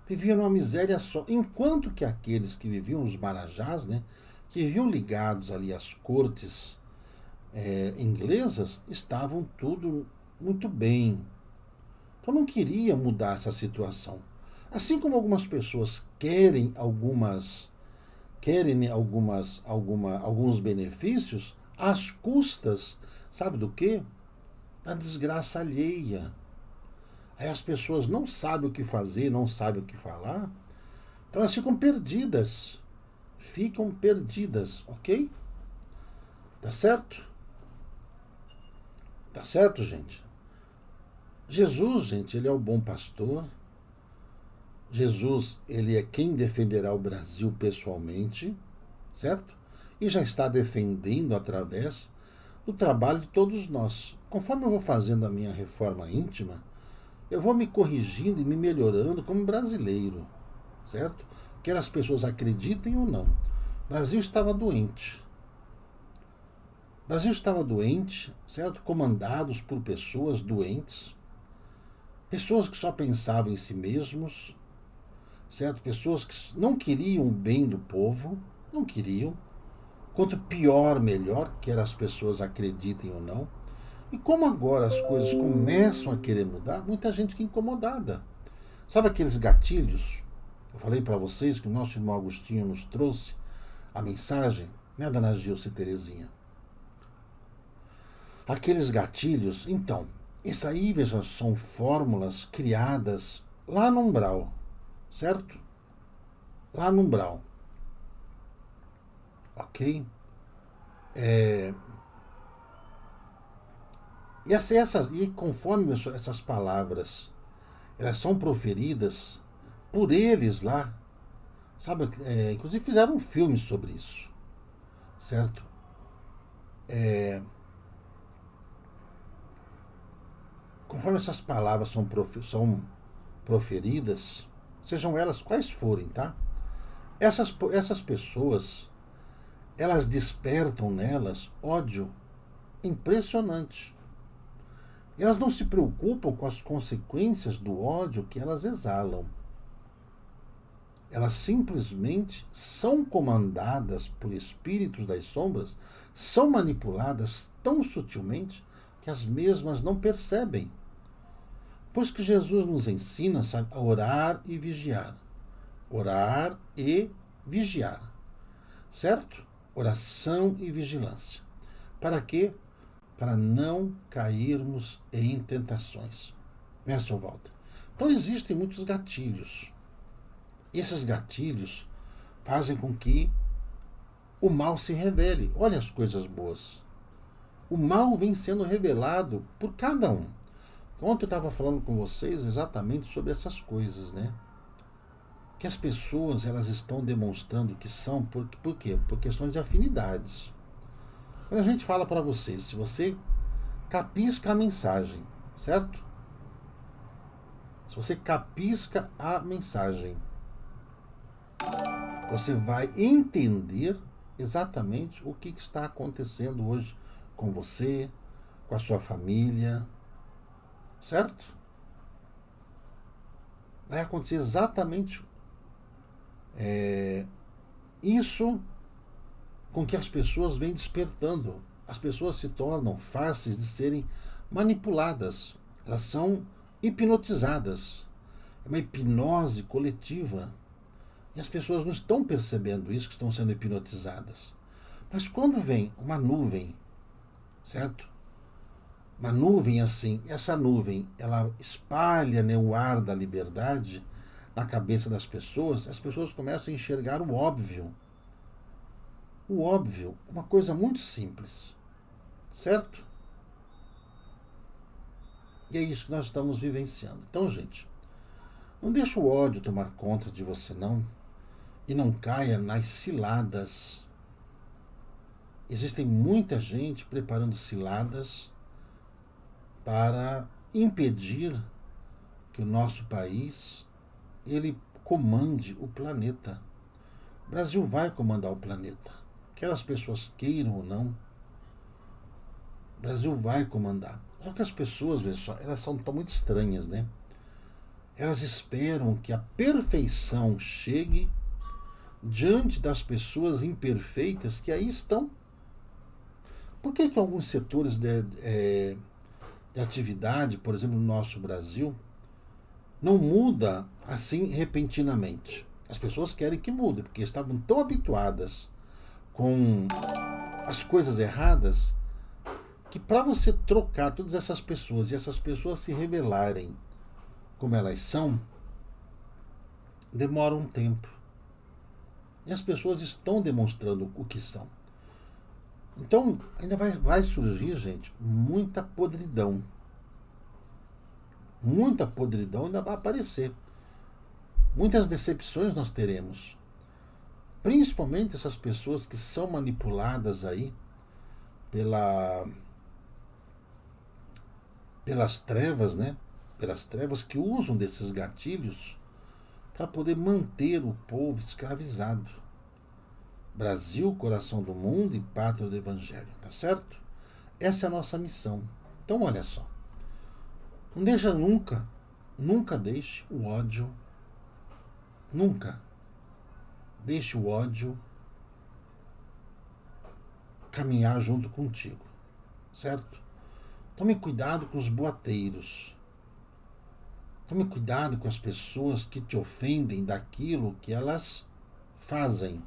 [SPEAKER 1] Viviam numa miséria só. Enquanto que aqueles que viviam, os marajás, né, que viviam ligados ali às cortes inglesas, estavam tudo muito bem. Então não queria mudar essa situação. Assim como algumas pessoas alguns benefícios às custas, sabe do quê? Da desgraça alheia. Aí as pessoas não sabem o que fazer, não sabem o que falar, então elas ficam perdidas. Ficam perdidas, ok? Tá certo? Tá certo, gente? Jesus, gente, ele é o bom pastor. Jesus, ele é quem defenderá o Brasil pessoalmente, certo? E já está defendendo através do trabalho de todos nós. Conforme eu vou fazendo a minha reforma íntima, eu vou me corrigindo e me melhorando como brasileiro, certo? Quer as pessoas acreditem ou não. O Brasil estava doente. O Brasil estava doente, certo? Comandados por pessoas doentes, pessoas que só pensavam em si mesmos, certo? Pessoas que não queriam o bem do povo, não queriam. Quanto pior, melhor, quer as pessoas acreditem ou não. E como agora as coisas começam a querer mudar, muita gente fica incomodada. Sabe aqueles gatilhos? Eu falei para vocês que o nosso irmão Agostinho nos trouxe a mensagem, né, dona Gilce e Terezinha? Aqueles gatilhos, então, isso aí, veja, são fórmulas criadas lá no umbral, certo? Lá no umbral. Ok? E conforme essas palavras elas são proferidas por eles lá, sabe? Inclusive fizeram um filme sobre isso, certo? Conforme essas palavras são proferidas, sejam elas quais forem, tá? Essas pessoas, elas despertam nelas ódio impressionante. Elas não se preocupam com as consequências do ódio que elas exalam. Elas simplesmente são comandadas por espíritos das sombras, são manipuladas tão sutilmente que as mesmas não percebem. Pois que Jesus nos ensina, sabe, a orar e vigiar. Orar e vigiar. Certo? Oração e vigilância. Para quê? Para não cairmos em tentações. Mestre Walter. Então existem muitos gatilhos. Esses gatilhos fazem com que o mal se revele. Olha as coisas boas. O mal vem sendo revelado por cada um. Ontem eu estava falando com vocês exatamente sobre essas coisas, né? Que as pessoas elas estão demonstrando que são, por quê? Por questões de afinidades. Quando a gente fala para vocês, se você capisca a mensagem, certo? Se você capisca a mensagem, você vai entender exatamente o que está acontecendo hoje com você, com a sua família, certo? Vai acontecer exatamente isso com que as pessoas vêm despertando. As pessoas se tornam fáceis de serem manipuladas. Elas são hipnotizadas. É uma hipnose coletiva. E as pessoas não estão percebendo isso, que estão sendo hipnotizadas. Mas quando vem uma nuvem, certo? Uma nuvem assim, essa nuvem, ela espalha, né, o ar da liberdade na cabeça das pessoas, as pessoas começam a enxergar o óbvio. O óbvio, uma coisa muito simples, certo? E é isso que nós estamos vivenciando. Então, gente, não deixa o ódio tomar conta de você, não. E não caia nas ciladas. Existem muita gente preparando ciladas para impedir que o nosso país ele comande o planeta. O Brasil vai comandar o planeta. Quer as pessoas queiram ou não, o Brasil vai comandar. Só que as pessoas, veja só, elas são tão muito estranhas, né? Elas esperam que a perfeição chegue diante das pessoas imperfeitas que aí estão. Por que alguns setores de atividade, por exemplo, no nosso Brasil, não muda assim repentinamente? As pessoas querem que mude, porque estavam tão habituadas com as coisas erradas que para você trocar todas essas pessoas e essas pessoas se revelarem como elas são, demora um tempo. E as pessoas estão demonstrando o que são. Então, ainda vai surgir, gente, muita podridão. Muita podridão ainda vai aparecer. Muitas decepções nós teremos. Principalmente essas pessoas que são manipuladas aí pelas trevas, né? Pelas trevas que usam desses gatilhos para poder manter o povo escravizado. Brasil, coração do mundo e pátria do Evangelho, tá certo? Essa é a nossa missão. Então, olha só. Não deixa nunca deixe o ódio, nunca deixe o ódio caminhar junto contigo, certo? Tome cuidado com os boateiros. Tome cuidado com as pessoas que te ofendem daquilo que elas fazem.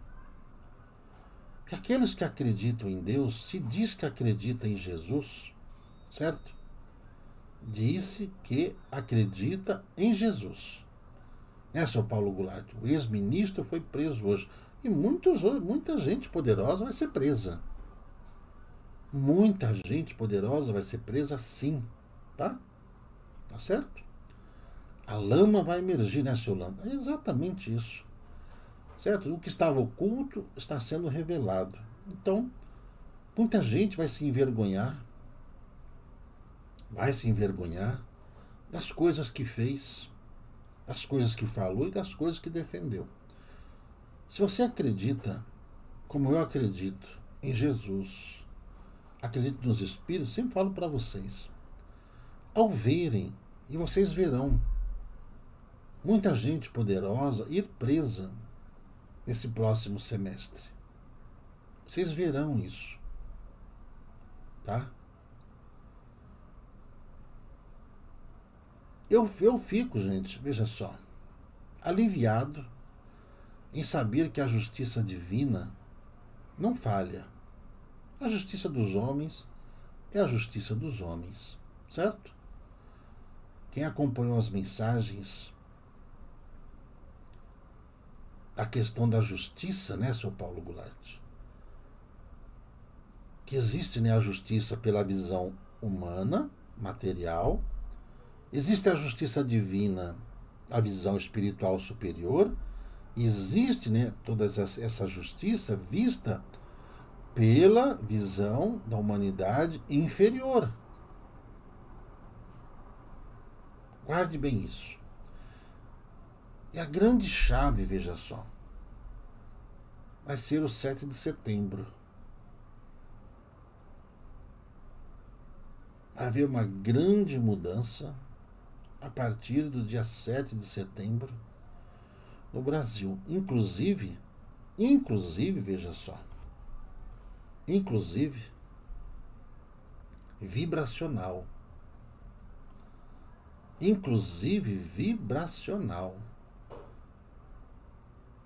[SPEAKER 1] Porque aqueles que acreditam em Deus, se diz que acredita em Jesus, certo? Disse que acredita em Jesus. Né, seu Paulo Goulart? O ex-ministro foi preso hoje. E muita gente poderosa vai ser presa. Muita gente poderosa vai ser presa sim. Tá? Tá certo? A lama vai emergir, né, seu Lama? É exatamente isso. Certo? O que estava oculto está sendo revelado. Então, muita gente vai se envergonhar. Vai se envergonhar das coisas que fez, das coisas que falou e das coisas que defendeu. Se você acredita, como eu acredito, em Jesus, acredito nos Espíritos, sempre falo para vocês, ao verem, e vocês verão, muita gente poderosa ir presa nesse próximo semestre. Vocês verão isso. Tá? Eu fico, gente, veja só, aliviado em saber que a justiça divina não falha. A justiça dos homens é a justiça dos homens, certo? Quem acompanhou as mensagens da questão da justiça, né, seu Paulo Goulart? que existe, né, a justiça pela visão humana, material, existe a justiça divina, a visão espiritual superior, existe, né, toda essa justiça vista pela visão da humanidade inferior. Guarde bem isso. E a grande chave, veja só, vai ser o 7 de setembro. Vai haver uma grande mudança a partir do dia 7 de setembro no Brasil. Inclusive, veja só, vibracional. Inclusive vibracional.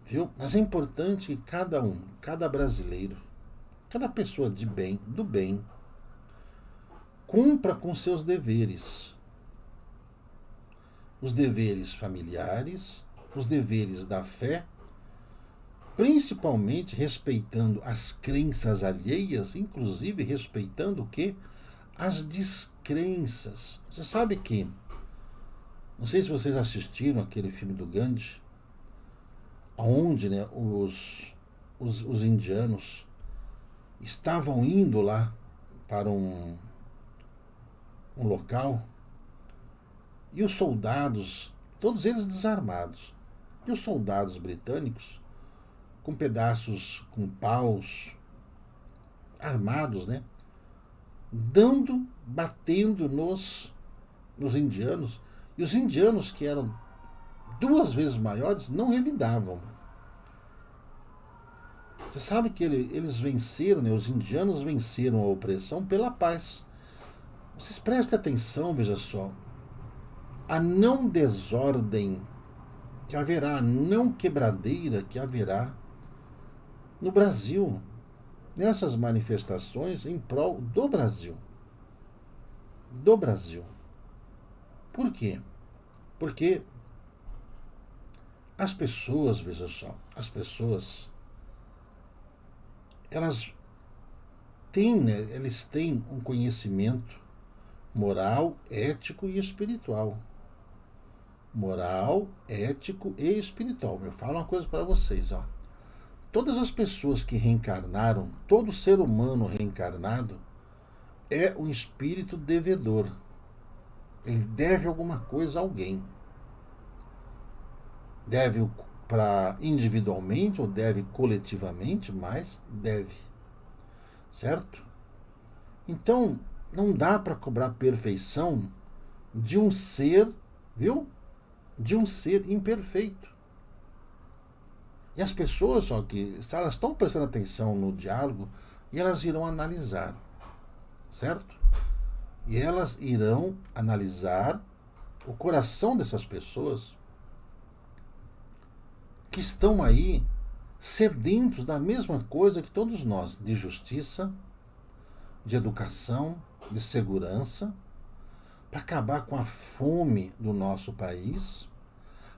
[SPEAKER 1] Viu? Mas é importante que cada brasileiro, cada pessoa de bem, do bem, cumpra com seus deveres. Os deveres familiares, os deveres da fé, principalmente respeitando as crenças alheias, inclusive respeitando o quê? As descrenças. Você sabe que, não sei se vocês assistiram aquele filme do Gandhi, onde, né, os indianos estavam indo lá para um local e os soldados, todos eles desarmados, e os soldados britânicos com pedaços, com paus, armados, né, batendo nos indianos, e os indianos, que eram 2 vezes maiores, não revidavam. Você sabe que eles venceram, né? Os indianos venceram a opressão pela paz. Vocês prestem atenção, veja só, a não desordem que haverá, a não quebradeira que haverá no Brasil, nessas manifestações em prol do Brasil. Do Brasil. Por quê? Porque as pessoas, veja só, elas têm, né, eles têm um conhecimento moral, ético e espiritual. Moral, ético e espiritual. Eu falo uma coisa para vocês, ó. Todas as pessoas que reencarnaram, todo ser humano reencarnado é um espírito devedor. Ele deve alguma coisa a alguém. Deve para individualmente ou deve coletivamente, mas deve. Certo? Então, não dá para cobrar perfeição de um ser, viu? De um ser imperfeito. E as pessoas, só que elas estão prestando atenção no diálogo e elas irão analisar. Certo? E elas irão analisar o coração dessas pessoas que estão aí sedentos da mesma coisa que todos nós, de justiça, de educação, de segurança, para acabar com a fome do nosso país,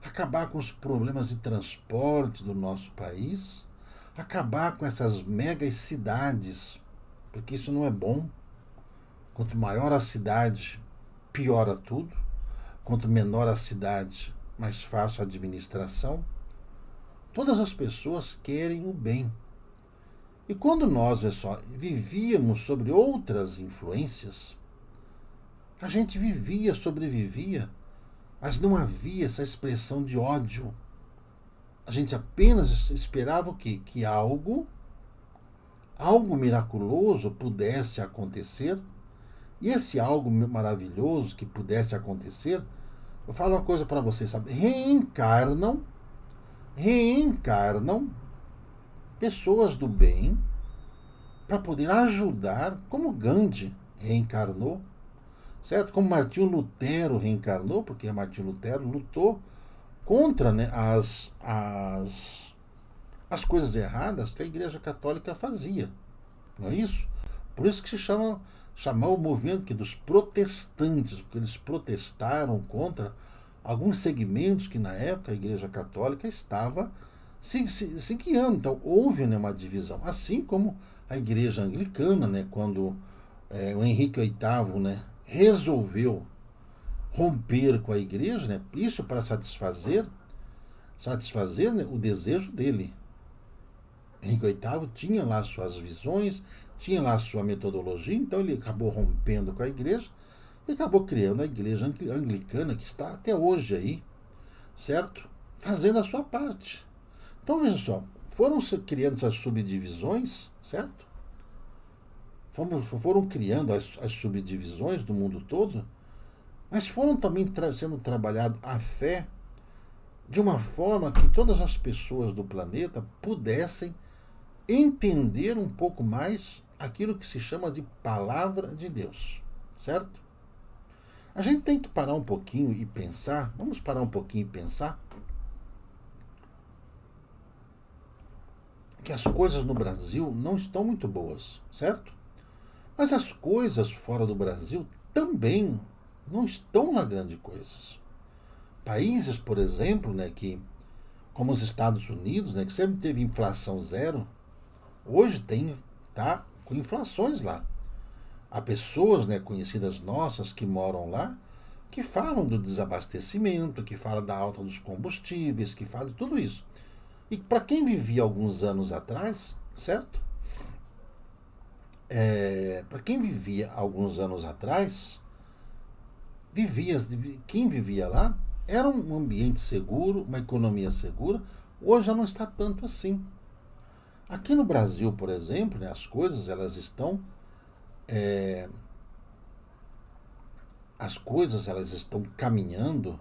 [SPEAKER 1] acabar com os problemas de transporte do nosso país, acabar com essas megas cidades, porque isso não é bom. Quanto maior a cidade, piora tudo. Quanto menor a cidade, mais fácil a administração. Todas as pessoas querem o bem. E quando nós, pessoal, vivíamos sobre outras influências, a gente vivia, sobrevivia, mas não havia essa expressão de ódio. A gente apenas esperava o quê? Que algo miraculoso pudesse acontecer. E esse algo maravilhoso que pudesse acontecer, eu falo uma coisa para vocês, sabe? Reencarnam pessoas do bem para poder ajudar, como Gandhi reencarnou, certo? Como Martinho Lutero reencarnou, porque Martinho Lutero lutou contra, né, as coisas erradas que a Igreja Católica fazia, não é isso? Por isso que se chamar o movimento que dos protestantes, porque eles protestaram contra alguns segmentos que na época a Igreja Católica estava se guiando. Então houve, né, uma divisão, assim como a igreja anglicana, né, quando o Henrique VIII, né, resolveu romper com a igreja, né, isso para satisfazer né, o desejo dele. Henrique VIII tinha lá suas visões, tinha lá sua metodologia, então ele acabou rompendo com a igreja e acabou criando a igreja anglicana, que está até hoje aí, certo? Fazendo a sua parte. Então veja só, foram se criando essas subdivisões, certo? Foram criando as subdivisões do mundo todo, mas foram também sendo trabalhado a fé de uma forma que todas as pessoas do planeta pudessem entender um pouco mais aquilo que se chama de palavra de Deus, certo? A gente tem que parar um pouquinho e pensar, vamos parar um pouquinho e pensar que as coisas no Brasil não estão muito boas, certo? Mas as coisas fora do Brasil também não estão lá grandes coisas. Países, por exemplo, né, como os Estados Unidos, né, que sempre teve inflação zero, hoje tá com inflações lá. Há pessoas, né, conhecidas nossas que moram lá, que falam do desabastecimento, que falam da alta dos combustíveis, que falam de tudo isso. E para quem vivia alguns anos atrás, certo? Para quem vivia alguns anos atrás, quem vivia lá era um ambiente seguro, uma economia segura. Hoje já não está tanto assim. Aqui no Brasil, por exemplo, né, as coisas elas estão caminhando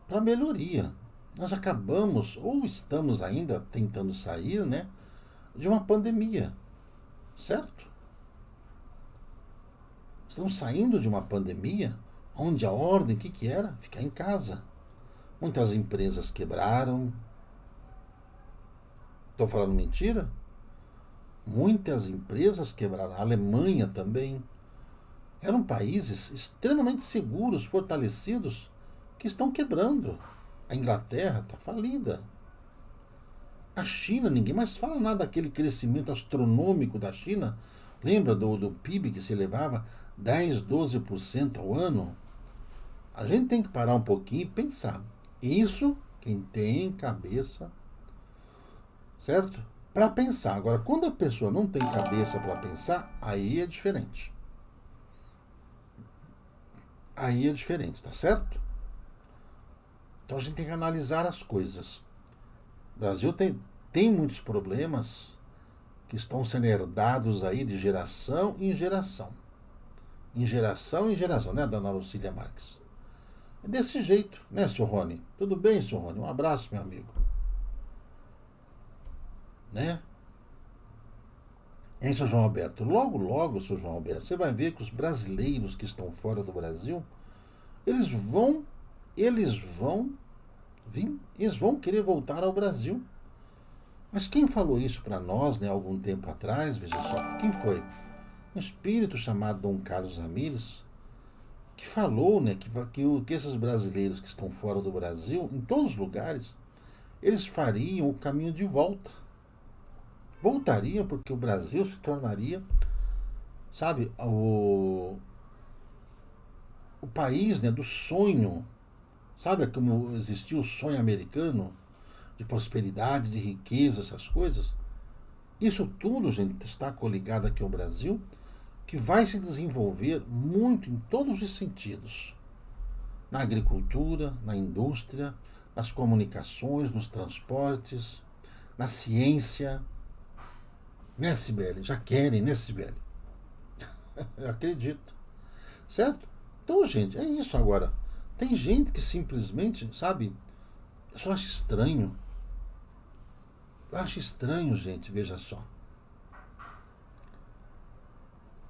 [SPEAKER 1] para melhoria. Nós acabamos ou estamos ainda tentando sair, né, de uma pandemia, certo? Estamos saindo de uma pandemia onde a ordem, o que era? Ficar em casa. Muitas empresas quebraram. Estou falando mentira? Muitas empresas quebraram. A Alemanha também. Eram países extremamente seguros, fortalecidos, que estão quebrando. A Inglaterra está falida. A China, ninguém mais fala nada daquele crescimento astronômico da China. Lembra do PIB que se elevava 10, 12% ao ano? A gente tem que parar um pouquinho e pensar. Isso quem tem cabeça, certo? Para pensar. Agora, quando a pessoa não tem cabeça para pensar, aí é diferente. Aí é diferente, tá certo? Então a gente tem que analisar as coisas. O Brasil tem muitos problemas que estão sendo herdados aí de geração em geração. Em geração em geração, né, dona Lucília Marques? É desse jeito, né, Sr. Rony? Tudo bem, Sr. Rony? Um abraço, meu amigo. Né? Hein, Sr. João Alberto? Logo, logo, Sr. João Alberto, você vai ver que os brasileiros que estão fora do Brasil, eles vão querer voltar ao Brasil. Mas quem falou isso para nós, né, algum tempo atrás, veja só, quem foi? Um espírito chamado Dom Carlos Ramírez, que falou, né, que esses brasileiros que estão fora do Brasil, em todos os lugares, eles fariam o caminho de volta. Voltariam porque o Brasil se tornaria, sabe, o país, né, do sonho. Sabe como existiu o sonho americano de prosperidade, de riqueza, essas coisas? Isso tudo, gente, está coligado aqui ao Brasil, que vai se desenvolver muito em todos os sentidos. Na agricultura, na indústria, nas comunicações, nos transportes, na ciência. Né, Sibeli? Já querem, né, Sibeli? Eu acredito. Certo? Então, gente, é isso agora. Tem gente que simplesmente, sabe, eu só acho estranho. Eu acho estranho, gente, veja só.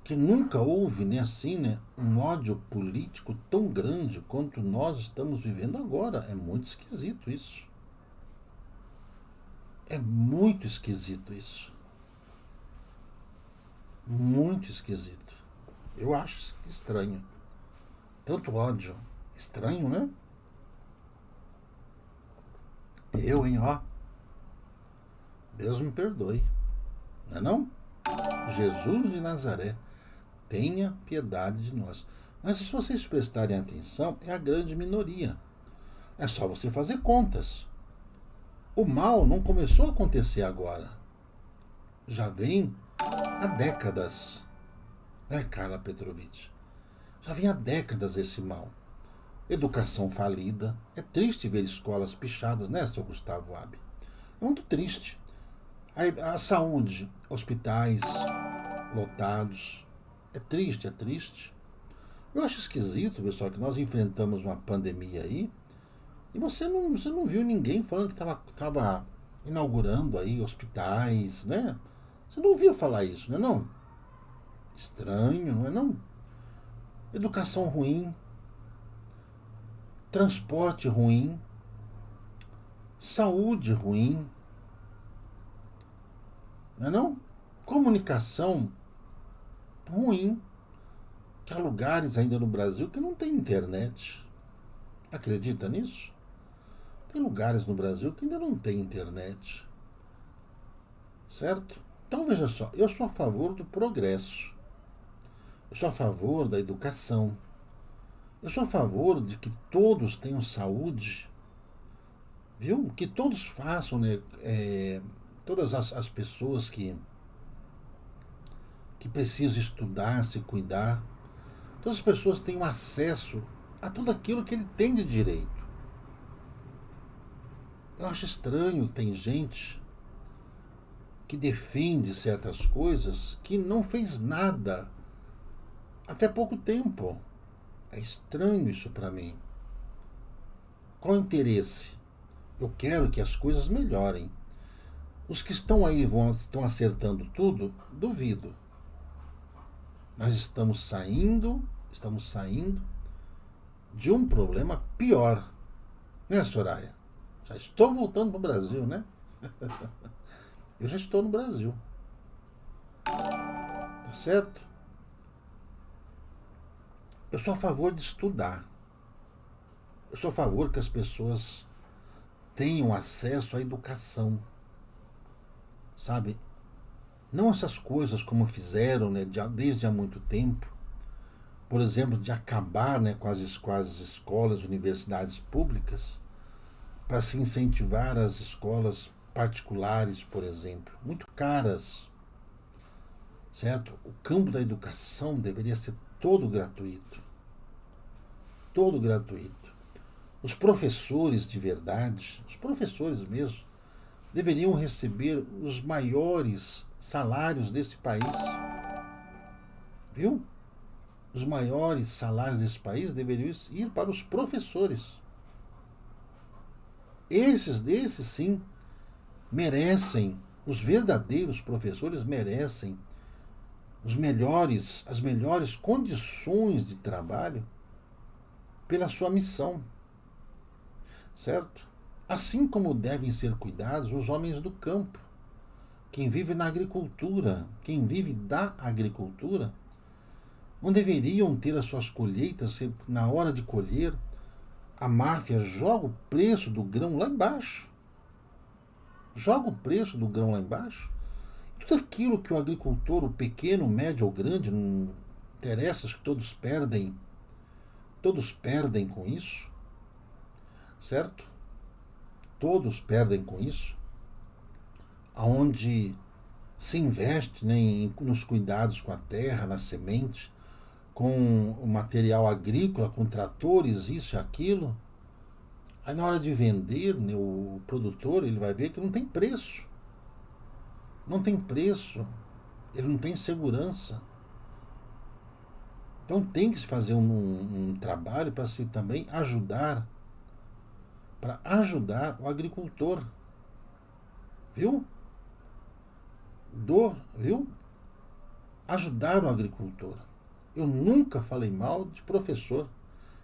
[SPEAKER 1] Que nunca houve, né, assim, né, um ódio político tão grande quanto nós estamos vivendo agora. É muito esquisito isso. É muito esquisito isso. Muito esquisito. Eu acho estranho. Tanto ódio. Estranho, né? Eu, hein, ó. Deus me perdoe. Não é não? Jesus de Nazaré, tenha piedade de nós. Mas se vocês prestarem atenção, é a grande minoria. É só você fazer contas. O mal não começou a acontecer agora. Já vem há décadas. Né, Carla Petrovitch? Já vem há décadas esse mal. Educação falida. É triste ver escolas pichadas, né, seu Gustavo Abbe? É muito triste. A saúde, hospitais lotados. É triste, é triste. Eu acho esquisito, pessoal, que nós enfrentamos uma pandemia aí e você não viu ninguém falando que estava inaugurando aí hospitais, né? Você não ouviu falar isso, não é não? Estranho, não é não? Educação ruim, transporte ruim, saúde ruim, não é não? Comunicação ruim. Que há lugares ainda no Brasil que não tem internet. Acredita nisso? Tem lugares no Brasil que ainda não tem internet. Certo? Então veja só, eu sou a favor do progresso. Eu sou a favor da educação. Eu sou a favor de que todos tenham saúde. Viu? Que todos façam, né? Todas as pessoas que precisam estudar, se cuidar. Todas as pessoas tenham acesso a tudo aquilo que ele tem de direito. Eu acho estranho que tem gente que defende certas coisas que não fez nada até pouco tempo. É estranho isso para mim. Qual o interesse? Eu quero que as coisas melhorem. Os que estão aí estão acertando tudo, duvido. Nós estamos saindo de um problema pior. Né, Soraya? Já estou voltando para o Brasil, né? Eu já estou no Brasil. Tá certo? Eu sou a favor de estudar. Eu sou a favor que as pessoas tenham acesso à educação. Sabe? Não essas coisas como fizeram, né, desde há muito tempo. Por exemplo, de acabar, né, com as escolas, universidades públicas, para se incentivar as escolas particulares, por exemplo, muito caras. Certo? O campo da educação deveria ser todo gratuito. Todo gratuito. Os professores de verdade, os professores mesmo, deveriam receber os maiores salários desse país. Viu? Os maiores salários desse país deveriam ir para os professores. Esses sim merecem, os verdadeiros professores merecem as melhores condições de trabalho pela sua missão. Certo? Assim como devem ser cuidados os homens do campo, quem vive na agricultura, quem vive da agricultura, não deveriam ter as suas colheitas na hora de colher. A máfia joga o preço do grão lá embaixo. Joga o preço do grão lá embaixo. Tudo aquilo que o agricultor, o pequeno, o médio ou grande, não interessa, acho que todos perdem com isso. Certo? Todos perdem com isso. Onde se investe, né, nos cuidados com a terra, na semente, com o material agrícola, com tratores, isso e aquilo. Aí na hora de vender, né, o produtor ele vai ver que não tem preço. Não tem preço. Ele não tem segurança. Então tem que se fazer um trabalho para se também ajudar o agricultor. Viu? Viu? Ajudar o agricultor. Eu nunca falei mal de professor.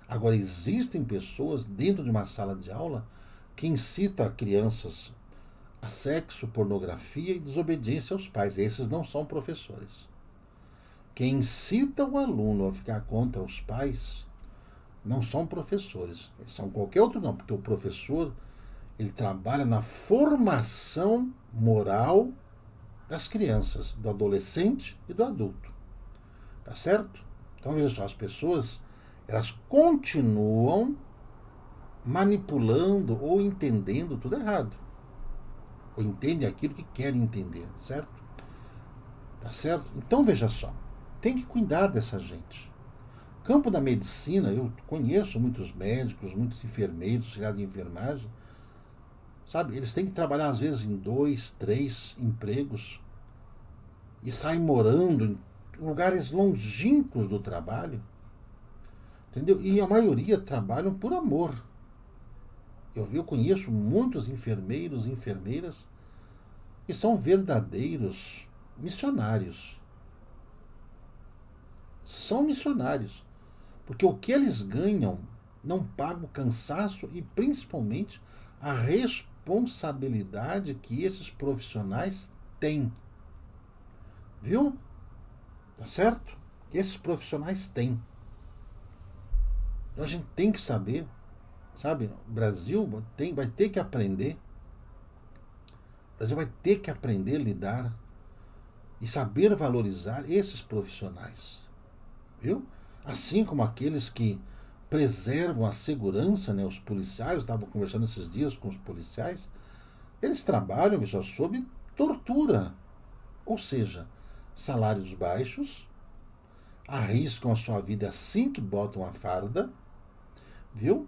[SPEAKER 1] Agora, existem pessoas dentro de uma sala de aula que incitam crianças a sexo, pornografia e desobediência aos pais. Esses não são professores. Quem incita o aluno a ficar contra os pais não são professores. São qualquer outro não, porque o professor ele trabalha na formação moral das crianças, do adolescente e do adulto. Tá certo? Então veja só, as pessoas, elas continuam manipulando ou entendendo tudo errado. Ou entendem aquilo que querem entender, certo? Tá certo? Então veja só, tem que cuidar dessa gente. Campo da medicina, eu conheço muitos médicos, muitos enfermeiros, auxiliares de enfermagem, sabe? Eles têm que trabalhar às vezes em 2, 3 empregos e saem morando em lugares longínquos do trabalho, entendeu? E a maioria trabalham por amor. Eu conheço muitos enfermeiros e enfermeiras que são verdadeiros missionários. São missionários. Porque o que eles ganham não paga o cansaço e principalmente a responsabilidade que esses profissionais têm. Viu? Tá certo? Que esses profissionais têm. Então a gente tem que saber, sabe? O Brasil vai ter que aprender. O Brasil vai ter que aprender a lidar e saber valorizar esses profissionais. Viu? Assim como aqueles que preservam a segurança, né? Os policiais, eu estava conversando esses dias com os policiais, eles trabalham já sob tortura. Ou seja, salários baixos, arriscam a sua vida assim que botam a farda, viu?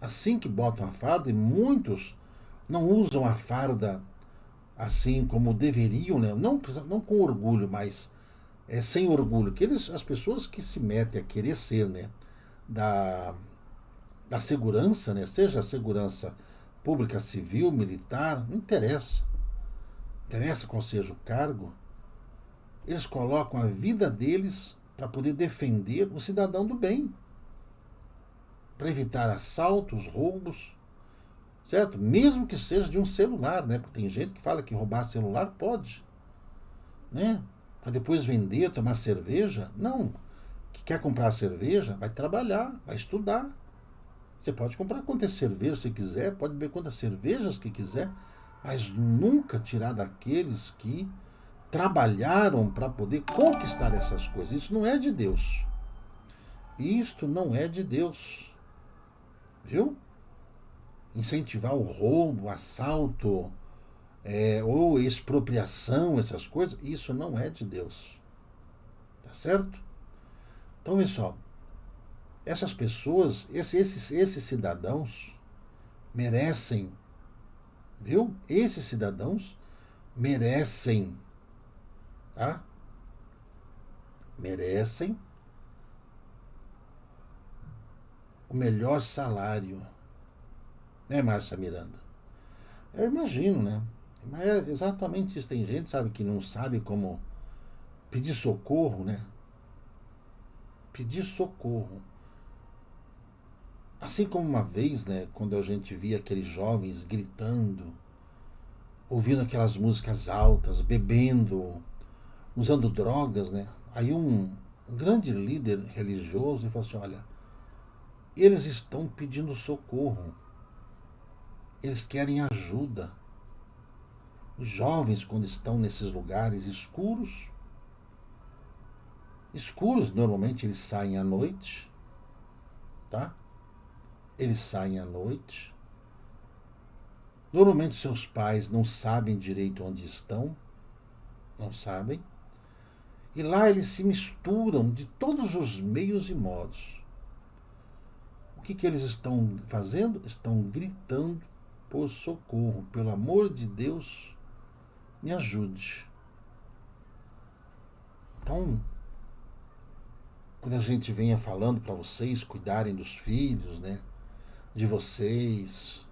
[SPEAKER 1] Assim que botam a farda, e muitos não usam a farda assim como deveriam, né? Não com orgulho, mas sem orgulho. As pessoas que se metem a querer ser, né, da, da segurança, né, seja a segurança pública, civil, militar, não interessa. Interessa qual seja o cargo. Eles colocam a vida deles para poder defender o cidadão do bem, para evitar assaltos, roubos, certo? Mesmo que seja de um celular, né? Porque tem gente que fala que roubar celular pode, né? Para depois vender, tomar cerveja. Não. Que quer comprar cerveja, vai trabalhar, vai estudar. Você pode comprar quantas cervejas você quiser, pode beber quantas cervejas que quiser, mas nunca tirar daqueles que trabalharam para poder conquistar essas coisas. Isso não é de Deus. Isto não é de Deus. Viu? Incentivar o roubo, o assalto, ou expropriação, essas coisas, isso não é de Deus. Tá certo? Então, pessoal, essas pessoas, esses cidadãos merecem, viu? Esses cidadãos merecem, tá? Merecem o melhor salário, né, Márcia Miranda? Eu imagino, né? Mas é exatamente isso. Tem gente, sabe, que não sabe como pedir socorro, né? Pedir socorro. Assim como uma vez, né, quando a gente via aqueles jovens gritando, ouvindo aquelas músicas altas, bebendo, usando drogas, né? Aí um grande líder religioso falou assim: olha, eles estão pedindo socorro, eles querem ajuda. Os jovens, quando estão nesses lugares escuros, normalmente eles saem à noite, tá? Eles saem à noite. Normalmente seus pais não sabem direito onde estão, não sabem. E lá eles se misturam de todos os meios e modos. O que eles estão fazendo? Estão gritando por socorro. Pelo amor de Deus, me ajude. Então, quando a gente venha falando para vocês cuidarem dos filhos, né, de vocês,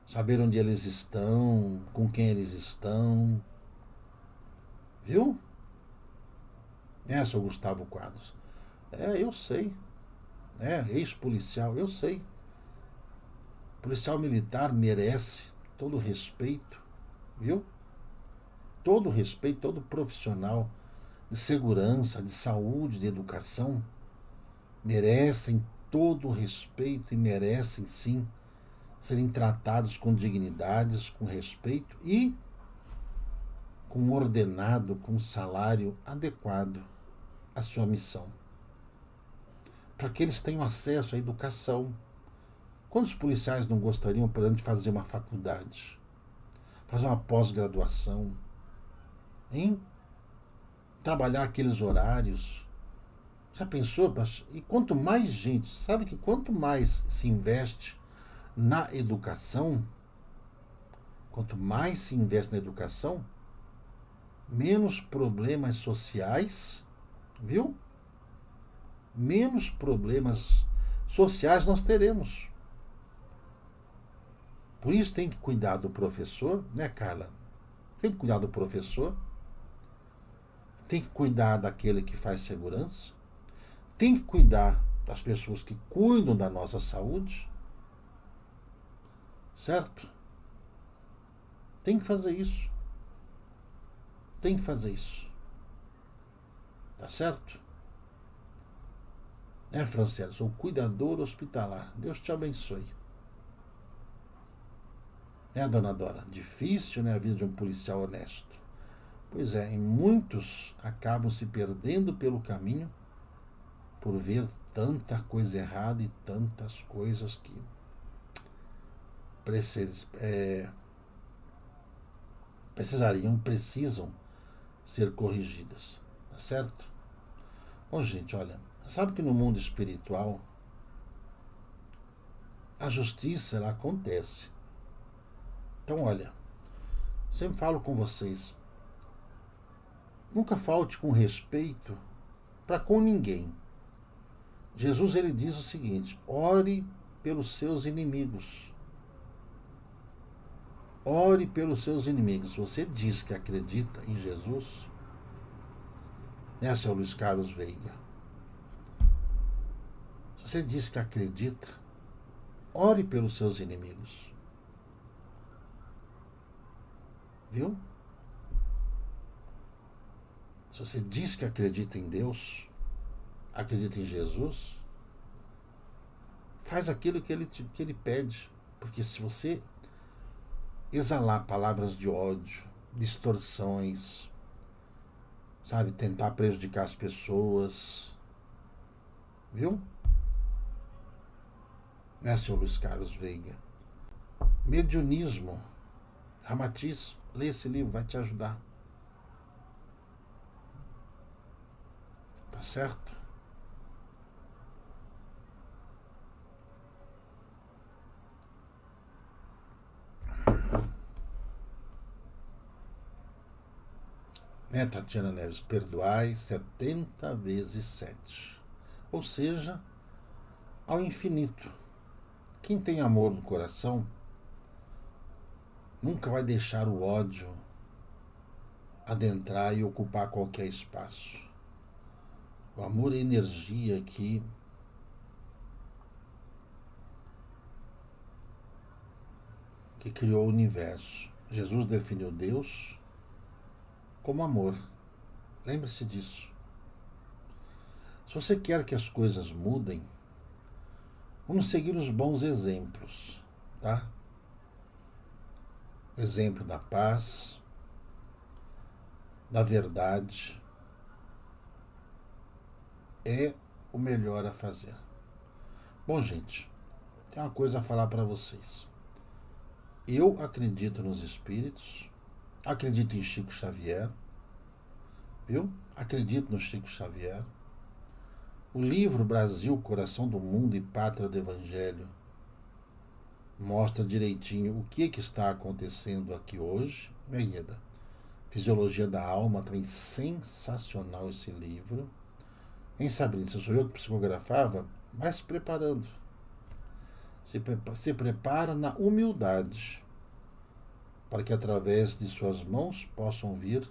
[SPEAKER 1] saber onde eles estão, com quem eles estão, viu? Sou Gustavo Quadros. Eu sei. Ex-policial, eu sei. Policial militar merece todo o respeito, viu? Todo o respeito, todo profissional de segurança, de saúde, de educação merecem todo o respeito e merecem sim serem tratados com dignidade, com respeito e com um ordenado, com um salário adequado à sua missão. Para que eles tenham acesso à educação. Quantos policiais não gostariam, por exemplo, de fazer uma faculdade? Fazer uma pós-graduação? Hein? Trabalhar aqueles horários? Já pensou? E quanto mais gente, sabe que quanto mais se investe na educação, quanto mais se investe na educação, menos problemas sociais, viu? Menos problemas sociais nós teremos. Por isso tem que cuidar do professor, né, Carla? Tem que cuidar do professor, tem que cuidar daquele que faz segurança, tem que cuidar das pessoas que cuidam da nossa saúde, certo? Tem que fazer isso. Tem que fazer isso. Tá certo? Franciele, sou cuidador hospitalar. Deus te abençoe. Dona Dora? Difícil, né, a vida de um policial honesto. Pois é, e muitos acabam se perdendo pelo caminho por ver tanta coisa errada e tantas coisas que precisam ser corrigidas. Tá certo? Bom, gente, olha, sabe que no mundo espiritual a justiça ela acontece. Então, olha, sempre falo com vocês, nunca falte com respeito para com ninguém. Jesus ele diz o seguinte: ore pelos seus inimigos. Ore pelos seus inimigos. Você diz que acredita em Jesus, né, seu Luiz Carlos Veiga? Se você diz que acredita, ore pelos seus inimigos. Viu? Se você diz que acredita em Deus, acredita em Jesus, faz aquilo que ele pede. Porque se você exalar palavras de ódio, distorções, sabe, tentar prejudicar as pessoas, viu? Né, seu Luiz Carlos Veiga? Mediunismo, Ramatiz, lê esse livro, vai te ajudar. Tá certo? Né, Tatiana Neves? Perdoai 70 vezes 7. Ou seja, ao infinito. Quem tem amor no coração nunca vai deixar o ódio adentrar e ocupar qualquer espaço. O amor é energia que criou o universo. Jesus definiu Deus como amor. Lembre-se disso. Se você quer que as coisas mudem, vamos seguir os bons exemplos, tá? O exemplo da paz, da verdade, é o melhor a fazer. Bom, gente, tem uma coisa a falar para vocês. Eu acredito nos espíritos, acredito em Chico Xavier, viu? Acredito no Chico Xavier. O livro Brasil, Coração do Mundo e Pátria do Evangelho mostra direitinho o que está acontecendo aqui hoje. Fisiologia da Alma, também sensacional esse livro. Hein, Sabrina? Se sou eu que psicografava, vai se preparando. Se prepara na humildade, para que através de suas mãos possam vir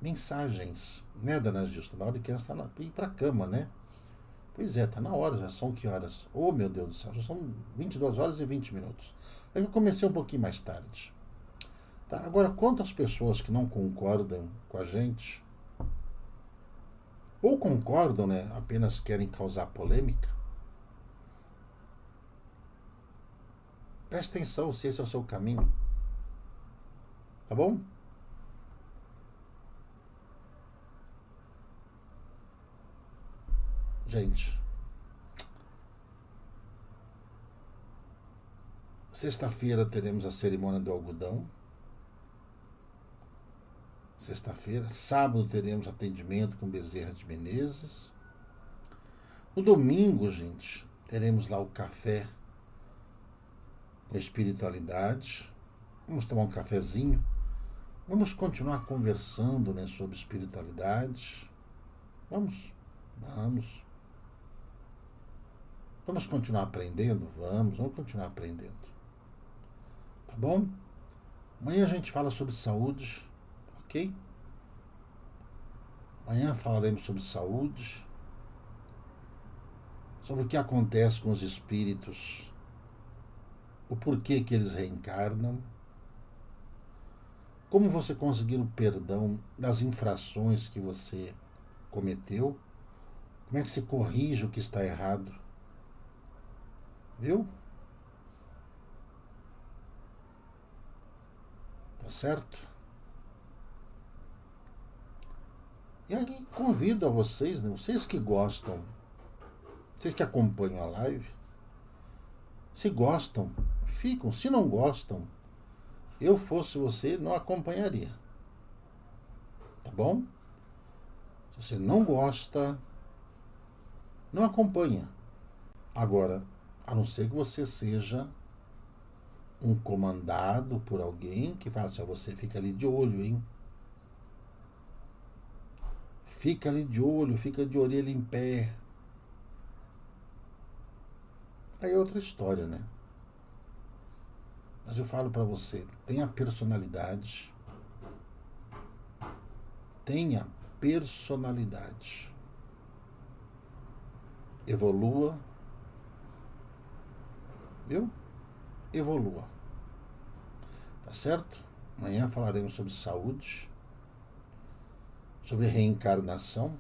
[SPEAKER 1] mensagens, né, dona Gilsta? Na hora de criança ir para a cama, né? Pois é, tá na hora, já são que horas? Oh, meu Deus do céu, já são 22 horas e 20 minutos. É que eu comecei um pouquinho mais tarde. Tá? Agora, quantas pessoas que não concordam com a gente, ou concordam, né, apenas querem causar polêmica, preste atenção se esse é o seu caminho. Tá bom? Gente, sexta-feira teremos a cerimônia do algodão. Sexta-feira. Sábado teremos atendimento com Bezerra de Menezes. No domingo, gente, teremos lá o café com espiritualidade. Vamos tomar um cafezinho. Vamos continuar conversando, né, sobre espiritualidade. Vamos. Vamos continuar aprendendo? Vamos continuar aprendendo. Tá bom? Amanhã a gente fala sobre saúde, ok? Amanhã falaremos sobre saúde, sobre o que acontece com os espíritos, o porquê que eles reencarnam, como você conseguir o perdão das infrações que você cometeu, como é que se corrige o que está errado, viu? Tá certo? E aí convido a vocês, né? Vocês que gostam, vocês que acompanham a live, se gostam, ficam. Se não gostam, eu fosse você, não acompanharia. Tá bom? Se você não gosta, não acompanha. Agora, a não ser que você seja um comandado por alguém que fala assim, você fica ali de olho, hein? Fica ali de olho, fica de orelha em pé. Aí é outra história, né? Mas eu falo pra você, tenha personalidade. Tenha personalidade. Evolua. Viu? Evolua. Tá certo? Amanhã falaremos sobre saúde, sobre reencarnação,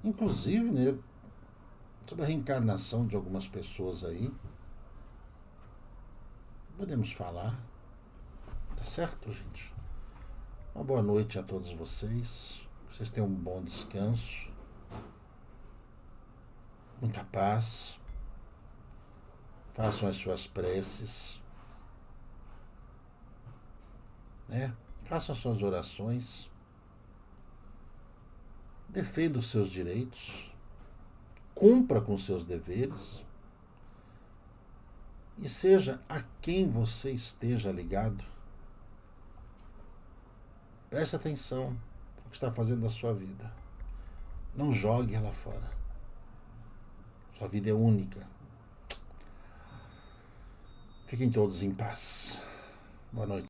[SPEAKER 1] inclusive, né, sobre a reencarnação de algumas pessoas aí. Podemos falar. Tá certo, gente? Uma boa noite a todos vocês. Vocês tenham um bom descanso. Muita paz. Façam as suas preces, né? Façam as suas orações. Defenda os seus direitos. Cumpra com os seus deveres. E seja a quem você esteja ligado. Preste atenção no que está fazendo da sua vida. Não jogue ela fora. Sua vida é única. Fiquem todos em paz. Boa noite.